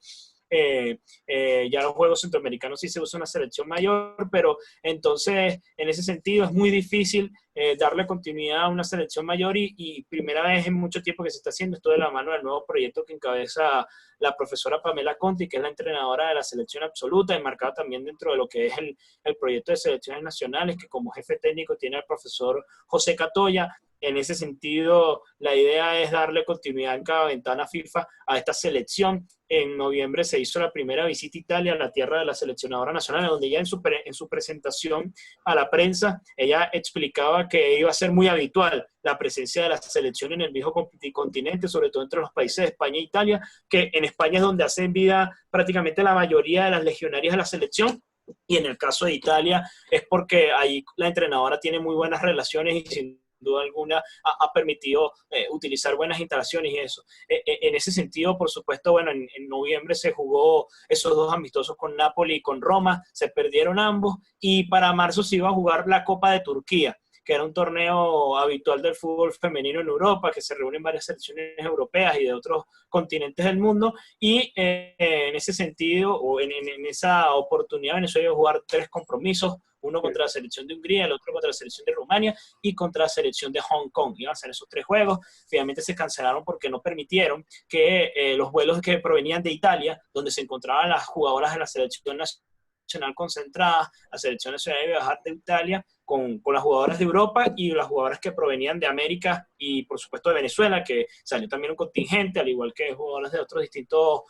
Speaker 2: Ya los Juegos Centroamericanos sí se usa una selección mayor, pero entonces en ese sentido es muy difícil darle continuidad a una selección mayor y primera vez en mucho tiempo que se está haciendo esto de la mano del nuevo proyecto que encabeza la profesora Pamela Conti, que es la entrenadora de la selección absoluta, enmarcada también dentro de lo que es el proyecto de selecciones nacionales, que como jefe técnico tiene el profesor José Catoya. En ese sentido, la idea es darle continuidad en cada ventana FIFA a esta selección. En noviembre se hizo la primera visita a Italia, a la tierra de la seleccionadora nacional, donde ya en su presentación a la prensa, ella explicaba que iba a ser muy habitual la presencia de la selección en el viejo continente, sobre todo entre los países de España e Italia, que en España es donde hacen vida prácticamente la mayoría de las legionarias de la selección, y en el caso de Italia es porque ahí la entrenadora tiene muy buenas relaciones y sin duda alguna ha permitido utilizar buenas instalaciones y eso. En ese sentido, por supuesto, bueno, en noviembre se jugó esos 2 amistosos con Napoli y con Roma, se perdieron ambos, y para marzo se iba a jugar la Copa de Turquía, que era un torneo habitual del fútbol femenino en Europa, que se reúnen varias selecciones europeas y de otros continentes del mundo, y en ese sentido, o en esa oportunidad, Venezuela iba a jugar 3 compromisos, uno contra la selección de Hungría, el otro contra la selección de Rumania y contra la selección de Hong Kong. Iban a ser esos 3 juegos, finalmente se cancelaron porque no permitieron que los vuelos que provenían de Italia, donde se encontraban las jugadoras de la selección nacional concentradas, la selección nacional de viajar de Italia, con las jugadoras de Europa y las jugadoras que provenían de América y por supuesto de Venezuela, que salió también un contingente, al igual que jugadoras de otros distintos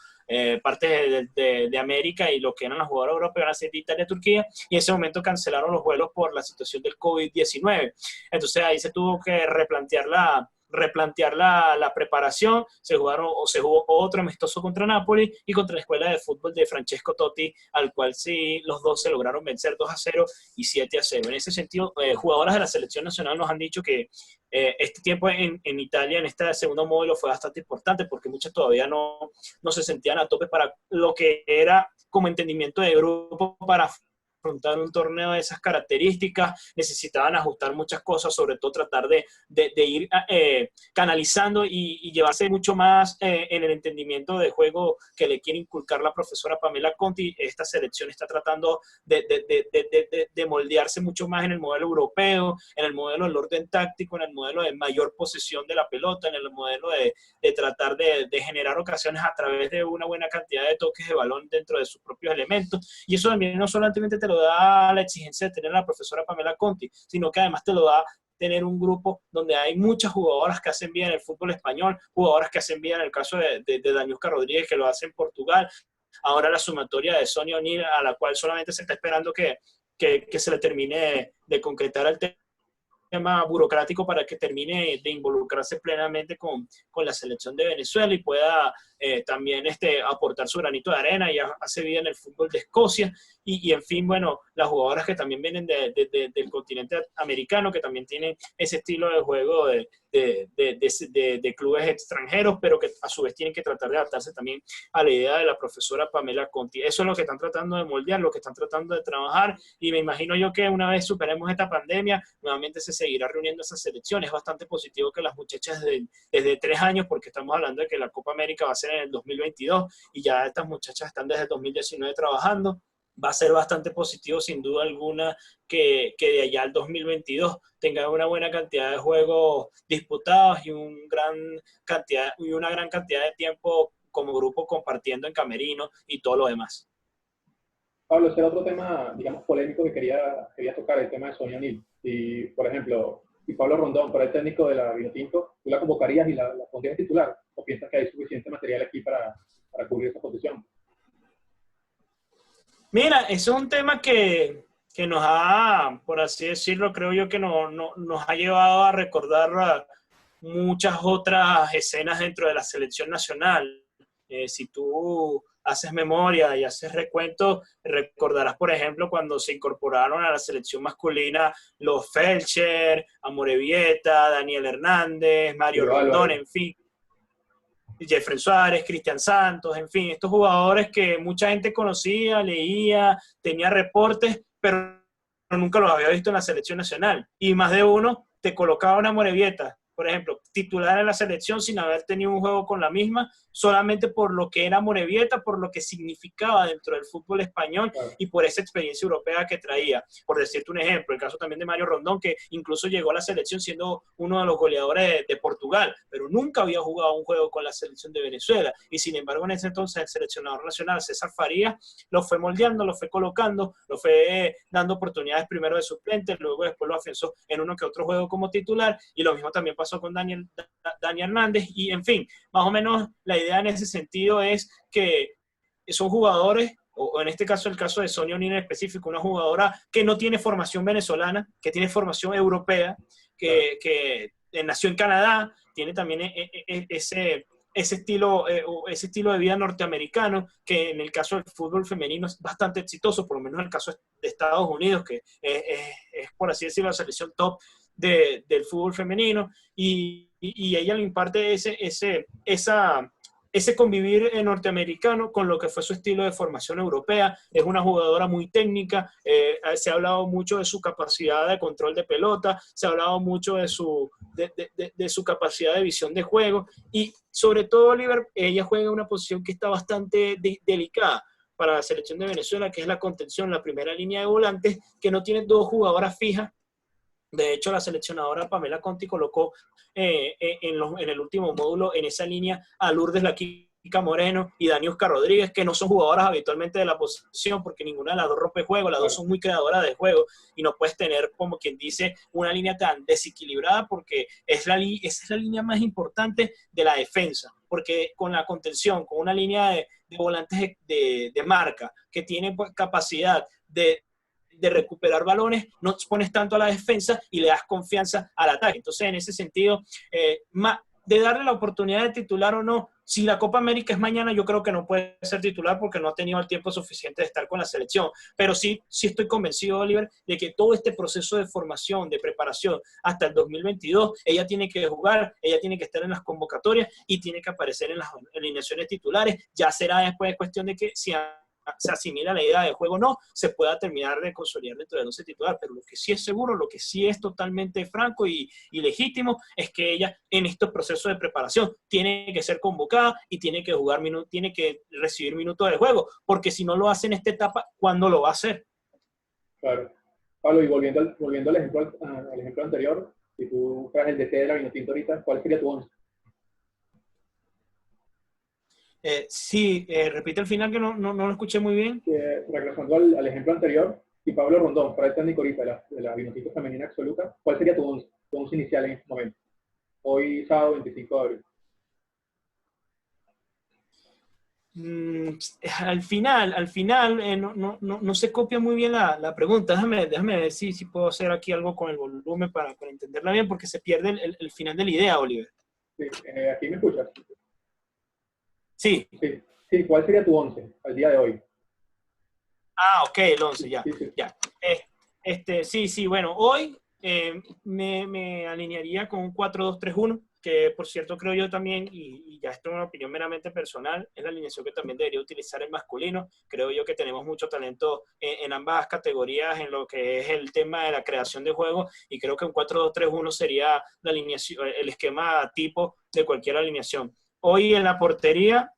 Speaker 2: partes de América, y lo que eran las jugadoras europeas van a ser de Italia y Turquía, y en ese momento cancelaron los vuelos por la situación del COVID-19. Entonces ahí se tuvo que replantear la preparación. Se jugó otro amistoso contra Napoli y contra la escuela de fútbol de Francesco Totti, al cual sí los dos se lograron vencer 2-0 y 7-0. En ese sentido, jugadoras de la selección nacional nos han dicho que este tiempo en Italia, en este segundo módulo, fue bastante importante porque muchas todavía no se sentían a tope para lo que era como entendimiento de grupo para afrontar un torneo de esas características, necesitaban ajustar muchas cosas, sobre todo tratar de ir canalizando y llevarse mucho más en el entendimiento de juego que le quiere inculcar la profesora Pamela Conti. Esta selección está tratando de moldearse mucho más en el modelo europeo, en el modelo del orden táctico, en el modelo de mayor posesión de la pelota, en el modelo de tratar de generar ocasiones a través de una buena cantidad de toques de balón dentro de sus propios elementos. Y eso también no solamente te lo da la exigencia de tener a la profesora Pamela Conti, sino que además te lo da tener un grupo donde hay muchas jugadoras que hacen bien en el fútbol español, jugadoras que hacen bien en el caso de Daniuska Rodríguez, que lo hace en Portugal. Ahora la sumatoria de Sonia O'Neill, a la cual solamente se está esperando que se le termine de concretar el tema burocrático para que termine de involucrarse plenamente con la selección de Venezuela y pueda también aportar su granito de arena. Ya hace vida en el fútbol de Escocia y en fin, bueno, las jugadoras que también vienen del continente americano, que también tienen ese estilo de juego de clubes extranjeros, pero que a su vez tienen que tratar de adaptarse también a la idea de la profesora Pamela Conti. Eso es lo que están tratando de moldear, lo que están tratando de trabajar, y me imagino yo que una vez superemos esta pandemia, nuevamente se seguirá reuniendo esa selección. Es bastante positivo que las muchachas desde 3 años, porque estamos hablando de que la Copa América va a ser en el 2022 y ya estas muchachas están desde el 2019 trabajando. Va a ser bastante positivo, sin duda alguna, que de allá al 2022 tengan una buena cantidad de juegos disputados y una gran cantidad de tiempo como grupo compartiendo en camerino y todo lo demás.
Speaker 1: Pablo, ese era otro tema, digamos, polémico que quería tocar, el tema de Sonia O'Neill. Y, por ejemplo, si Pablo Rondón fuera el técnico de la Vinotinto, ¿tú la convocarías y la pondrías titular? ¿O piensas que hay suficiente material aquí para cubrir esa posición?
Speaker 2: Mira, eso es un tema que nos ha, por así decirlo, creo yo que nos ha llevado a recordar muchas otras escenas dentro de la selección nacional. Si tú haces memoria y haces recuento, recordarás, por ejemplo, cuando se incorporaron a la selección masculina los Felcher, Amorebieta, Daniel Hernández, Mario Rondón, en fin, Jeffrey Suárez, Cristian Santos, en fin, estos jugadores que mucha gente conocía, leía, tenía reportes, pero nunca los había visto en la selección nacional. Y más de uno te colocaba una Amorebieta, por ejemplo, titular en la selección sin haber tenido un juego con la misma, solamente por lo que era Amorebieta, por lo que significaba dentro del fútbol español y por esa experiencia europea que traía. Por decirte un ejemplo, el caso también de Mario Rondón, que incluso llegó a la selección siendo uno de los goleadores de Portugal, pero nunca había jugado un juego con la selección de Venezuela. Y sin embargo, en ese entonces el seleccionador nacional, César Farías, lo fue moldeando, lo fue colocando, lo fue dando oportunidades primero de suplente, luego después lo afianzó en uno que otro juego como titular, y lo mismo también pasó con Dani Hernández. Y en fin, más o menos la idea en ese sentido es que son jugadores, o en este caso el caso de Sonia O'Neill en específico, una jugadora que no tiene formación venezolana, que tiene formación europea, que nació en Canadá, tiene también ese estilo de vida norteamericano, que en el caso del fútbol femenino es bastante exitoso, por lo menos en el caso de Estados Unidos, que es por así decirlo, la selección top del fútbol femenino, y ella le imparte ese convivir norteamericano con lo que fue su estilo de formación europea. Es una jugadora muy técnica, se ha hablado mucho de su capacidad de control de pelota, se ha hablado mucho de su capacidad de visión de juego, y sobre todo, Oliver, ella juega en una posición que está bastante delicada para la selección de Venezuela, que es la contención, la primera línea de volantes, que no tiene 2 jugadoras fijas. De hecho, la seleccionadora Pamela Conti colocó en el último módulo en esa línea a Lourdes La Quica Moreno y Daniuska Rodríguez, que no son jugadoras habitualmente de la posición, porque ninguna de las dos rompe juego, las dos son muy creadoras de juego, y no puedes tener, como quien dice, una línea tan desequilibrada, porque esa es la línea más importante de la defensa, porque con la contención, con una línea de volantes de marca, que tiene capacidad de recuperar balones, no expones tanto a la defensa y le das confianza al ataque. Entonces, en ese sentido, de darle la oportunidad de titular o no, si la Copa América es mañana, yo creo que no puede ser titular porque no ha tenido el tiempo suficiente de estar con la selección. Pero sí estoy convencido, Oliver, de que todo este proceso de formación, de preparación hasta el 2022, ella tiene que jugar, ella tiene que estar en las convocatorias y tiene que aparecer en las alineaciones titulares. Ya será después cuestión de que si se asimila a la idea de juego, no, se pueda terminar de consolidar dentro del 11 titular. Pero lo que sí es seguro, lo que sí es totalmente franco y legítimo, es que ella en estos procesos de preparación tiene que ser convocada y tiene que jugar tiene que recibir minutos del juego, porque si no lo hace en esta etapa, ¿cuándo lo va a hacer?
Speaker 1: Claro. Pablo, y volviendo al ejemplo anterior, si tú fueras el DT de la Vinotinto ahorita, ¿cuál sería tu 11?
Speaker 2: Sí, repite el final que no lo escuché muy bien.
Speaker 1: Regresando al ejemplo anterior, si Pablo Rondón fuera el técnico ahorita de la Vinotinto femenina absoluta, ¿cuál sería tu 11 inicial en este momento? Hoy, sábado 25 de abril.
Speaker 2: Al final no se copia muy bien la pregunta. Déjame ver si puedo hacer aquí algo con el volumen para entenderla bien, porque se pierde el final de la idea, Oliver.
Speaker 1: Sí, ¿aquí me escuchas?
Speaker 2: Sí.
Speaker 1: Sí, sí, ¿cuál sería tu 11 al día de hoy?
Speaker 2: Ah, ok, el 11, ya.
Speaker 1: Sí, sí.
Speaker 2: Ya. Sí, bueno, hoy me alinearía con un 4-2-3-1, que por cierto creo yo también, y ya esto es una opinión meramente personal, es la alineación que también debería utilizar el masculino. Creo yo que tenemos mucho talento en ambas categorías en lo que es el tema de la creación de juego, y creo que un 4-2-3-1 sería la alineación, el esquema tipo de cualquier alineación. Hoy en la portería,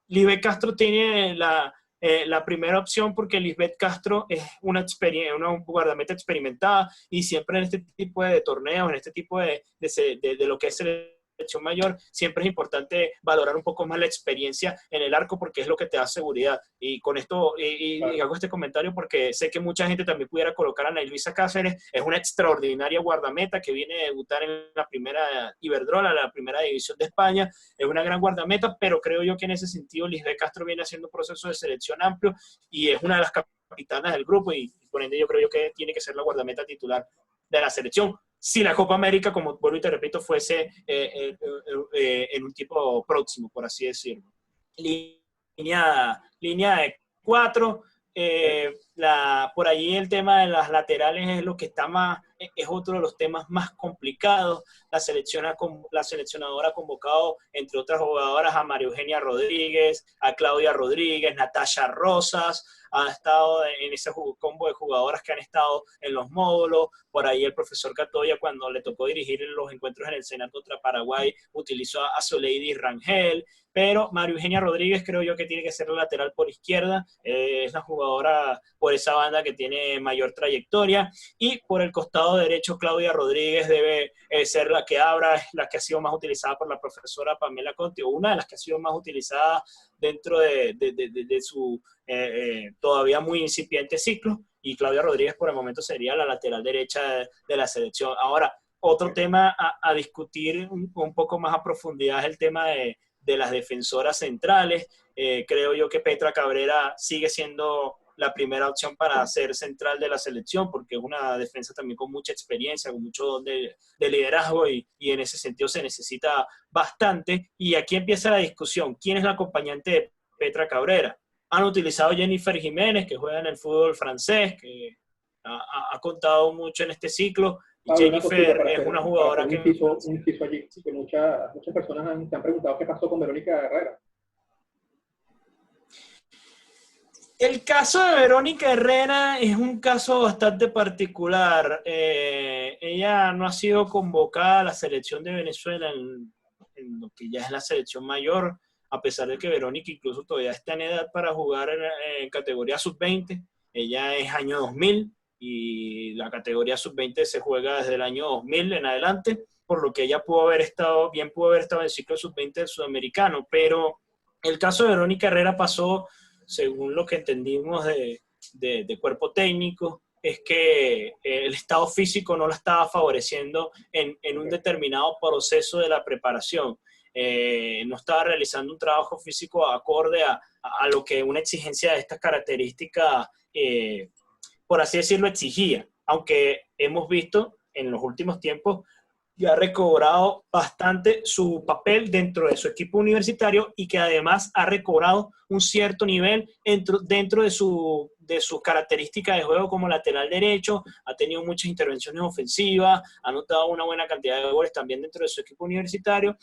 Speaker 2: Lisbeth Castro tiene la primera opción, porque Lisbeth Castro es una guardameta experimentada, y siempre en este tipo de torneos, en este tipo de lo que es selección mayor, siempre es importante valorar un poco más la experiencia en el arco, porque es lo que te da seguridad. Y con esto, y hago este comentario porque sé que mucha gente también pudiera colocar a Ana Luisa Cáceres. Es una extraordinaria guardameta que viene a debutar en la primera Iberdrola, la primera división de España. Es una gran guardameta, pero creo yo que en ese sentido Lisbeth Castro viene haciendo un proceso de selección amplio y es una de las capitanas del grupo, y por ende yo creo que tiene que ser la guardameta titular de la selección. Si la Copa América, como vuelvo y te repito, fuese en un tipo próximo, por así decirlo. Línea de 4. Por ahí el tema de las laterales es lo que está más, es otro de los temas más complicados. La seleccionadora ha convocado, entre otras jugadoras, a María Eugenia Rodríguez, a Claudia Rodríguez, Natasha Rosas. Ha estado en ese combo de jugadoras que han estado en los módulos. Por ahí el profesor Catoya, cuando le tocó dirigir los encuentros en el Senado contra Paraguay, utilizó a Soleidi Rangel. Pero María Eugenia Rodríguez creo yo que tiene que ser la lateral por izquierda. Es la jugadora por esa banda que tiene mayor trayectoria. Y por el costado derecho, Claudia Rodríguez debe ser la que abra, la que ha sido más utilizada por la profesora Pamela Conti, o una de las que ha sido más utilizada dentro de su todavía muy incipiente ciclo. Y Claudia Rodríguez por el momento sería la lateral derecha de la selección. Ahora, otro tema a discutir un poco más a profundidad es el tema de las defensoras centrales. Creo yo que Petra Cabrera sigue siendo la primera opción para ser central de la selección, porque es una defensa también con mucha experiencia, con mucho don de liderazgo, y en ese sentido se necesita bastante. Y aquí empieza la discusión: ¿quién es la acompañante de Petra Cabrera? Han utilizado a Jennifer Jiménez, que juega en el fútbol francés, que ha contado mucho en este ciclo. Y
Speaker 1: Pablo,
Speaker 2: Jennifer es una jugadora
Speaker 1: un inciso allí, que muchas personas te han preguntado qué pasó con Verónica Herrera.
Speaker 2: El caso de Verónica Herrera es un caso bastante particular. Ella no ha sido convocada a la selección de Venezuela en lo que ya es la selección mayor, a pesar de que Verónica incluso todavía está en edad para jugar en categoría sub-20. Ella es año 2000 y la categoría sub-20 se juega desde el año 2000 en adelante, por lo que ella pudo haber estado en el ciclo sub-20 del sudamericano. Pero el caso de Verónica Herrera pasó, según lo que entendimos de cuerpo técnico, es que el estado físico no la estaba favoreciendo en un determinado proceso de la preparación. No estaba realizando un trabajo físico acorde a lo que una exigencia de estas características, por así decirlo, exigía. Aunque hemos visto en los últimos tiempos que ha recobrado bastante su papel dentro de su equipo universitario, y que además ha recobrado un cierto nivel dentro de sus características de juego como lateral derecho. Ha tenido muchas intervenciones ofensivas, ha anotado una buena cantidad de goles también dentro de su equipo universitario.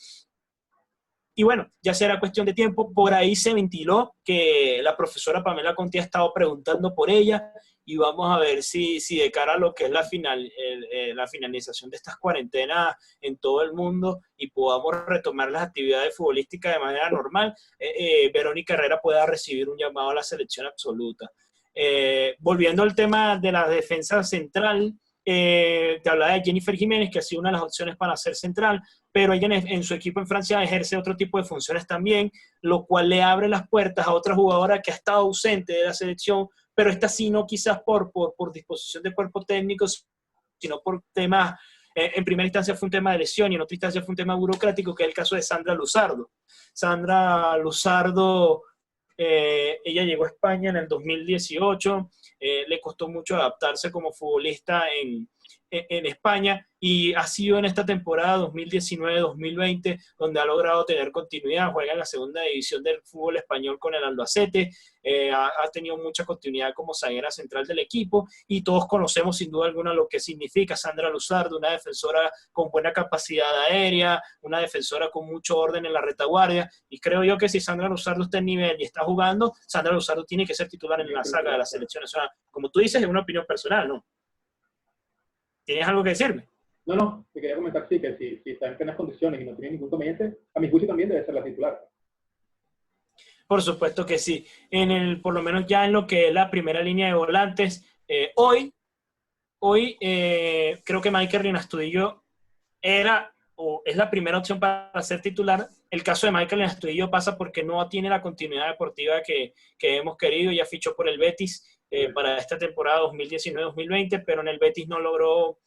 Speaker 2: Y bueno, ya será cuestión de tiempo. Por ahí se ventiló que la profesora Pamela Conti ha estado preguntando por ella y vamos a ver si de cara a lo que es la finalización de estas cuarentenas en todo el mundo y podamos retomar las actividades futbolísticas de manera normal, Verónica Herrera pueda recibir un llamado a la selección absoluta. Volviendo al tema de la defensa central, te hablaba de Jennifer Jiménez, que ha sido una de las opciones para ser central, pero ella en su equipo en Francia ejerce otro tipo de funciones también, lo cual le abre las puertas a otra jugadora que ha estado ausente de la selección, pero esta sí no quizás por disposición de cuerpo técnico, sino por temas, en primera instancia fue un tema de lesión y en otra instancia fue un tema burocrático, que es el caso de Sandra Luzardo. Sandra Luzardo, ella llegó a España en el 2018, le costó mucho adaptarse como futbolista en España y ha sido en esta temporada 2019-2020 donde ha logrado tener continuidad, juega en la segunda división del fútbol español con el Albacete, ha tenido mucha continuidad como zaguera central del equipo y todos conocemos sin duda alguna lo que significa Sandra Luzardo, una defensora con buena capacidad aérea, una defensora con mucho orden en la retaguardia y creo yo que si Sandra Luzardo está en nivel y está jugando, Sandra Luzardo tiene que ser titular en la saga de las selecciones. O sea, como tú dices, es una opinión personal, ¿no? ¿Tienes algo que decirme?
Speaker 1: No, no, te quería comentar, sí, que si está en plenas condiciones y no tiene ningún inconveniente, a mi juicio también debe ser la titular.
Speaker 2: Por supuesto que sí. Por lo menos ya en lo que es la primera línea de volantes, hoy creo que Michael Rinastudillo era o es la primera opción para ser titular. El caso de Michael Rinastudillo pasa porque no tiene la continuidad deportiva que hemos querido, ya fichó por el Betis para esta temporada 2019-2020, pero en el Betis no logró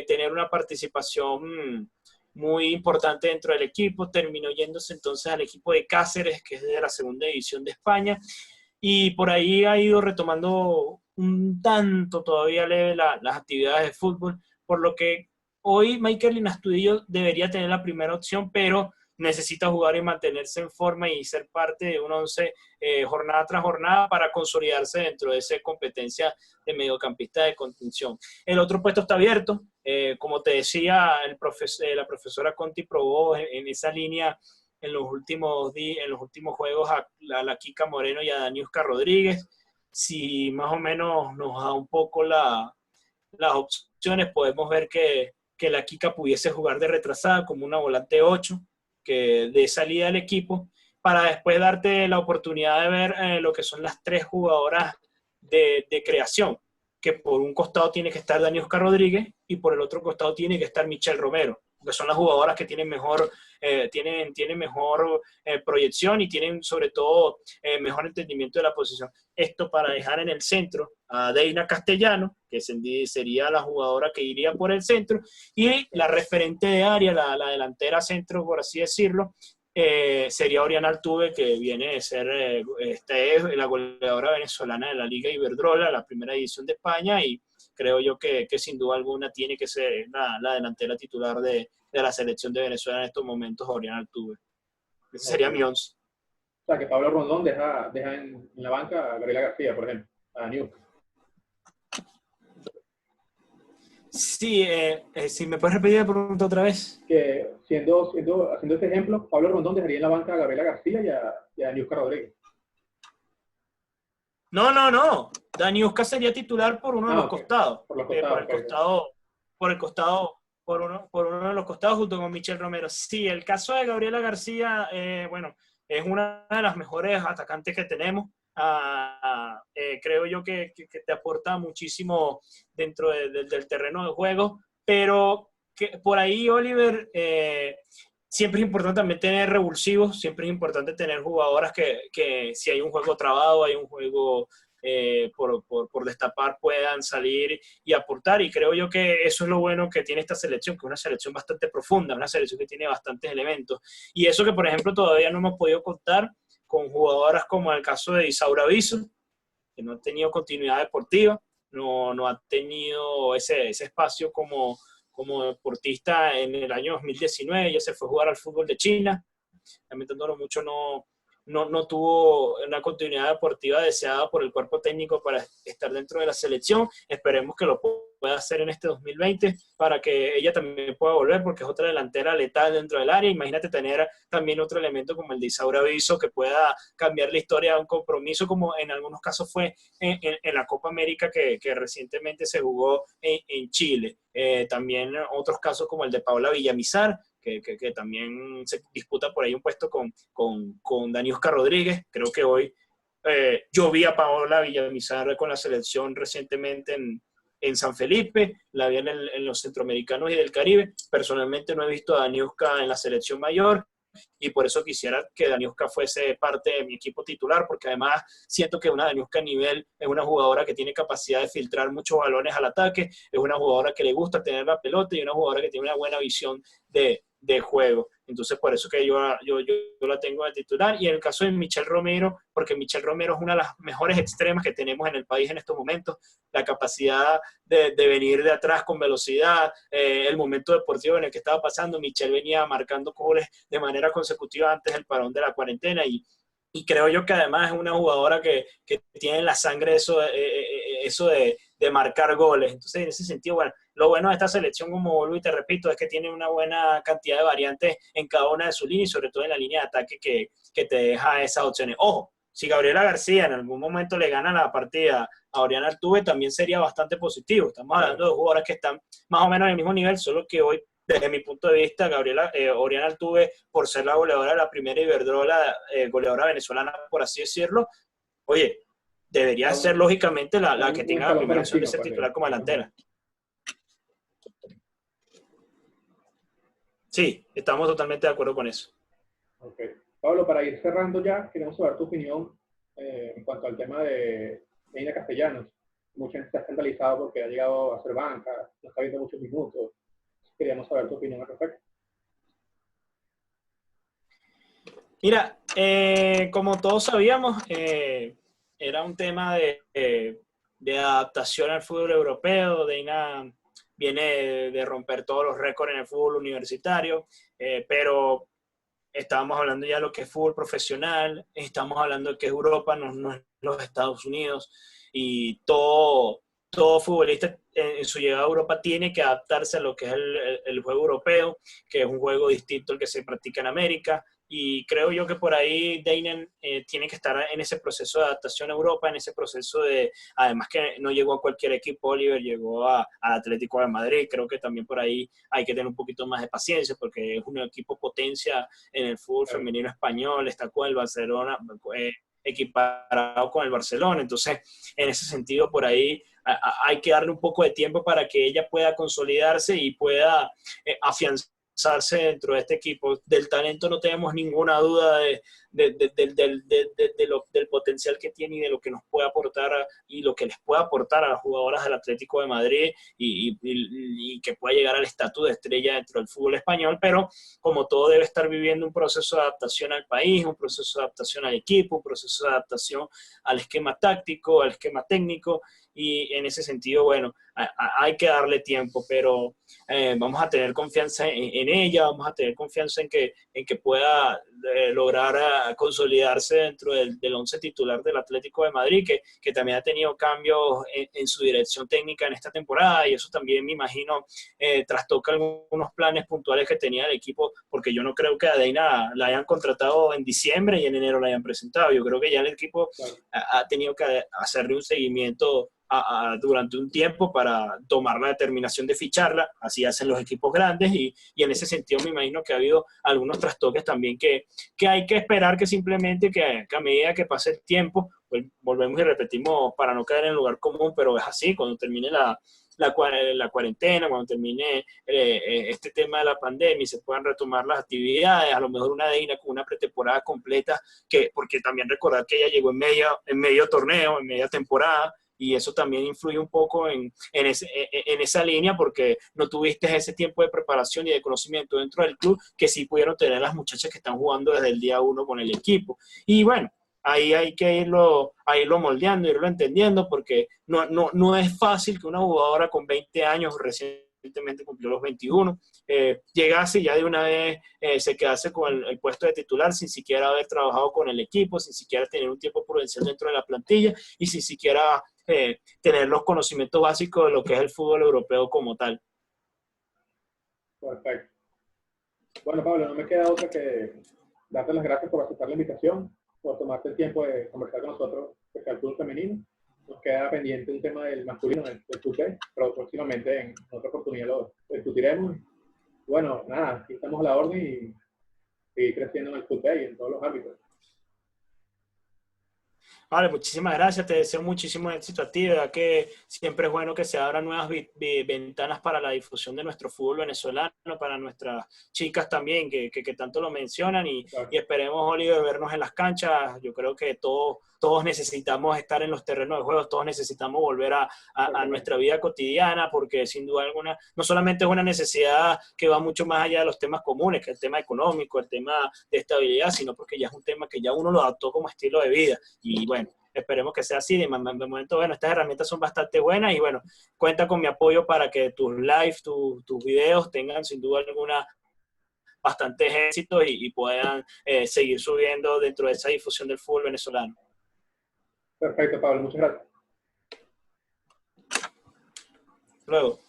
Speaker 2: tener una participación muy importante dentro del equipo, terminó yéndose entonces al equipo de Cáceres, que es de la segunda división de España, y por ahí ha ido retomando un tanto todavía leve las actividades de fútbol, por lo que hoy Michael Astudillo debería tener la primera opción, pero necesita jugar y mantenerse en forma y ser parte de un 11 jornada tras jornada para consolidarse dentro de esa competencia de mediocampista de contención. El otro puesto está abierto, como te decía, la profesora Conti probó en esa línea en los últimos juegos a la Kika Moreno y a Daniuska Rodríguez. Si más o menos nos da un poco las opciones, podemos ver que la Kika pudiese jugar de retrasada como una volante 8, que de salida del equipo, para después darte la oportunidad de ver lo que son las tres jugadoras de creación, que por un costado tiene que estar Daniuska Rodríguez y por el otro costado tiene que estar Michelle Romero, que son las jugadoras que tienen mejor proyección y tienen sobre todo mejor entendimiento de la posición. Esto para dejar en el centro a Deina Castellano, que sería la jugadora que iría por el centro, y la referente de área, la delantera centro, por así decirlo, sería Oriana Altuve, que viene de ser es la goleadora venezolana de la Liga Iberdrola, la primera división de España, y creo yo que sin duda alguna tiene que ser la delantera titular de la selección de Venezuela en estos momentos, Oriana Altuve. Ese sería mi 11.
Speaker 1: O sea, que Pablo Rondón deja en la banca a Gabriela García, por ejemplo, a New.
Speaker 2: Sí, si me puedes repetir la pregunta otra vez.
Speaker 1: Que haciendo este ejemplo, Pablo Rondón dejaría en la banca a Gabriela García y a Daniuska Rodríguez.
Speaker 2: No. Daniuska sería titular por uno de los costados. Por uno de los costados junto con Michelle Romero. Sí, el caso de Gabriela García, bueno, es una de las mejores atacantes que tenemos. Creo yo que te aporta muchísimo dentro del terreno de juego, pero que por ahí, Oliver, siempre es importante también tener revulsivos, siempre es importante tener jugadoras que si hay un juego trabado, hay un juego por destapar, puedan salir y aportar, y creo yo que eso es lo bueno que tiene esta selección, que es una selección bastante profunda, una selección que tiene bastantes elementos, y eso que por ejemplo todavía no hemos podido contar con jugadoras como el caso de Isaura Viso, que no ha tenido continuidad deportiva, no ha tenido ese espacio como deportista en el año 2019, ya se fue a jugar al fútbol de China, lamentándolo mucho no tuvo una continuidad deportiva deseada por el cuerpo técnico para estar dentro de la selección. Esperemos que lo pueda hacer en este 2020 para que ella también pueda volver, porque es otra delantera letal dentro del área. Imagínate tener también otro elemento como el de Isaura Viso, que pueda cambiar la historia de un compromiso, como en algunos casos fue en la Copa América que recientemente se jugó en Chile. También otros casos como el de Paola Villamizar, que también se disputa por ahí un puesto con Dani Oscar Rodríguez. Creo que hoy yo vi a Paola Villamizar con la selección recientemente en San Felipe, la vi en los centroamericanos y del Caribe. Personalmente no he visto a Daniuska en la selección mayor y por eso quisiera que Daniuska fuese parte de mi equipo titular, porque además siento que una Daniuska a nivel es una jugadora que tiene capacidad de filtrar muchos balones al ataque, es una jugadora que le gusta tener la pelota y una jugadora que tiene una buena visión de juego. Entonces, por eso que yo la tengo de titular. Y en el caso de Michelle Romero, porque Michelle Romero es una de las mejores extremas que tenemos en el país en estos momentos, la capacidad de venir de atrás con velocidad, el momento deportivo en el que estaba pasando. Michelle venía marcando goles de manera consecutiva antes del parón de la cuarentena y creo yo que además es una jugadora que tiene en la sangre eso de marcar goles. Entonces, en ese sentido, bueno, lo bueno de esta selección, como vuelvo y te repito, es que tiene una buena cantidad de variantes en cada una de sus líneas y sobre todo en la línea de ataque que te deja esas opciones. Ojo, si Gabriela García en algún momento le gana la partida a Oriana Altuve, también sería bastante positivo. Estamos hablando de jugadoras que están más o menos en el mismo nivel, solo que hoy, desde mi punto de vista, Oriana Altuve, por ser la goleadora de la primera Iberdrola, goleadora venezolana, por así decirlo, oye, debería ser lógicamente la que tenga la primera opción de ser titular como delantera. Sí, estamos totalmente de acuerdo con eso.
Speaker 1: Ok. Pablo, para ir cerrando ya, queremos saber tu opinión en cuanto al tema de Deina Castellanos. Mucha gente está escandalizada porque ha llegado a ser banca, no está viendo muchos minutos. Queríamos saber tu opinión al respecto.
Speaker 2: Mira, como todos sabíamos, era un tema de adaptación al fútbol europeo. Deina viene de romper todos los récords en el fútbol universitario, pero estábamos hablando ya de lo que es fútbol profesional, estamos hablando de que es Europa, no es los Estados Unidos, y todo futbolista en su llegada a Europa tiene que adaptarse a lo que es el juego europeo, que es un juego distinto al que se practica en América. Y creo yo que por ahí Deinen tiene que estar en ese proceso de adaptación a Europa, en ese proceso además que no llegó a cualquier equipo, Oliver, llegó al Atlético de Madrid. Creo que también por ahí hay que tener un poquito más de paciencia, porque es un equipo potencia en el fútbol femenino español, está con el Barcelona, equiparado con el Barcelona. Entonces, en ese sentido, por ahí hay que darle un poco de tiempo para que ella pueda consolidarse y pueda afianzarse dentro de este equipo. Del talento no tenemos ninguna duda del potencial que tiene y de lo que nos puede aportar y lo que les puede aportar a las jugadoras del Atlético de Madrid y que pueda llegar al estatus de estrella dentro del fútbol español, pero como todo debe estar viviendo un proceso de adaptación al país, un proceso de adaptación al equipo, un proceso de adaptación al esquema táctico, al esquema técnico, y en ese sentido, bueno, hay que darle tiempo, pero vamos a tener confianza en ella, vamos a tener confianza en que pueda lograr consolidarse dentro del once titular del Atlético de Madrid, que también ha tenido cambios en su dirección técnica en esta temporada, y eso también me imagino trastoca algunos planes puntuales que tenía el equipo, porque yo no creo que a Deina la hayan contratado en diciembre y en enero la hayan presentado. Yo creo que ya el equipo ha tenido que hacerle un seguimiento durante un tiempo para tomar la determinación de ficharla. Así hacen los equipos grandes, y en ese sentido me imagino que ha habido algunos trastoques también que hay que esperar, que simplemente que a medida que pase el tiempo, pues volvemos y repetimos para no caer en el lugar común, pero es así. Cuando termine la cuarentena, cuando termine este tema de la pandemia y se puedan retomar las actividades, a lo mejor una Deina con una pretemporada completa, porque también recordar que ella llegó en medio torneo, en media temporada, y eso también influye un poco en esa línea, porque no tuviste ese tiempo de preparación y de conocimiento dentro del club que sí pudieron tener las muchachas que están jugando desde el día 1 con el equipo. Y bueno, ahí hay que irlo moldeando, irlo entendiendo, porque no es fácil que una jugadora con 20 años, recientemente cumplió los 21, llegase y ya de una vez se quedase con el puesto de titular sin siquiera haber trabajado con el equipo, sin siquiera tener un tiempo prudencial dentro de la plantilla y sin siquiera tener los conocimientos básicos de lo que es el fútbol europeo como tal.
Speaker 1: Perfecto. Bueno, Pablo, no me queda otra que darte las gracias por aceptar la invitación, por tomarte el tiempo de conversar con nosotros acerca del fútbol femenino. Nos queda pendiente un tema del masculino, del fútbol, pero próximamente en otra oportunidad lo discutiremos. Bueno, nada, aquí estamos a la orden y seguir creciendo en el fútbol y en todos los ámbitos.
Speaker 2: Vale, muchísimas gracias, te deseo muchísimo éxito a ti, verdad que siempre es bueno que se abran nuevas ventanas para la difusión de nuestro fútbol venezolano, para nuestras chicas también, que tanto lo mencionan,
Speaker 1: Claro.
Speaker 2: y esperemos, Oliver, vernos en las canchas. Yo creo que todos necesitamos estar en los terrenos de juego, todos necesitamos volver a nuestra vida cotidiana, porque sin duda alguna, no solamente es una necesidad que va mucho más allá de los temas comunes, que el tema económico, el tema de estabilidad, sino porque ya es un tema que ya uno lo adoptó como estilo de vida. Y bueno, esperemos que sea así. De momento, bueno, estas herramientas son bastante buenas y bueno, cuenta con mi apoyo para que tus lives, tus videos tengan sin duda alguna bastantes éxitos y puedan seguir subiendo dentro de esa difusión del fútbol venezolano.
Speaker 1: Perfecto, Pablo, muchas gracias.
Speaker 2: Luego.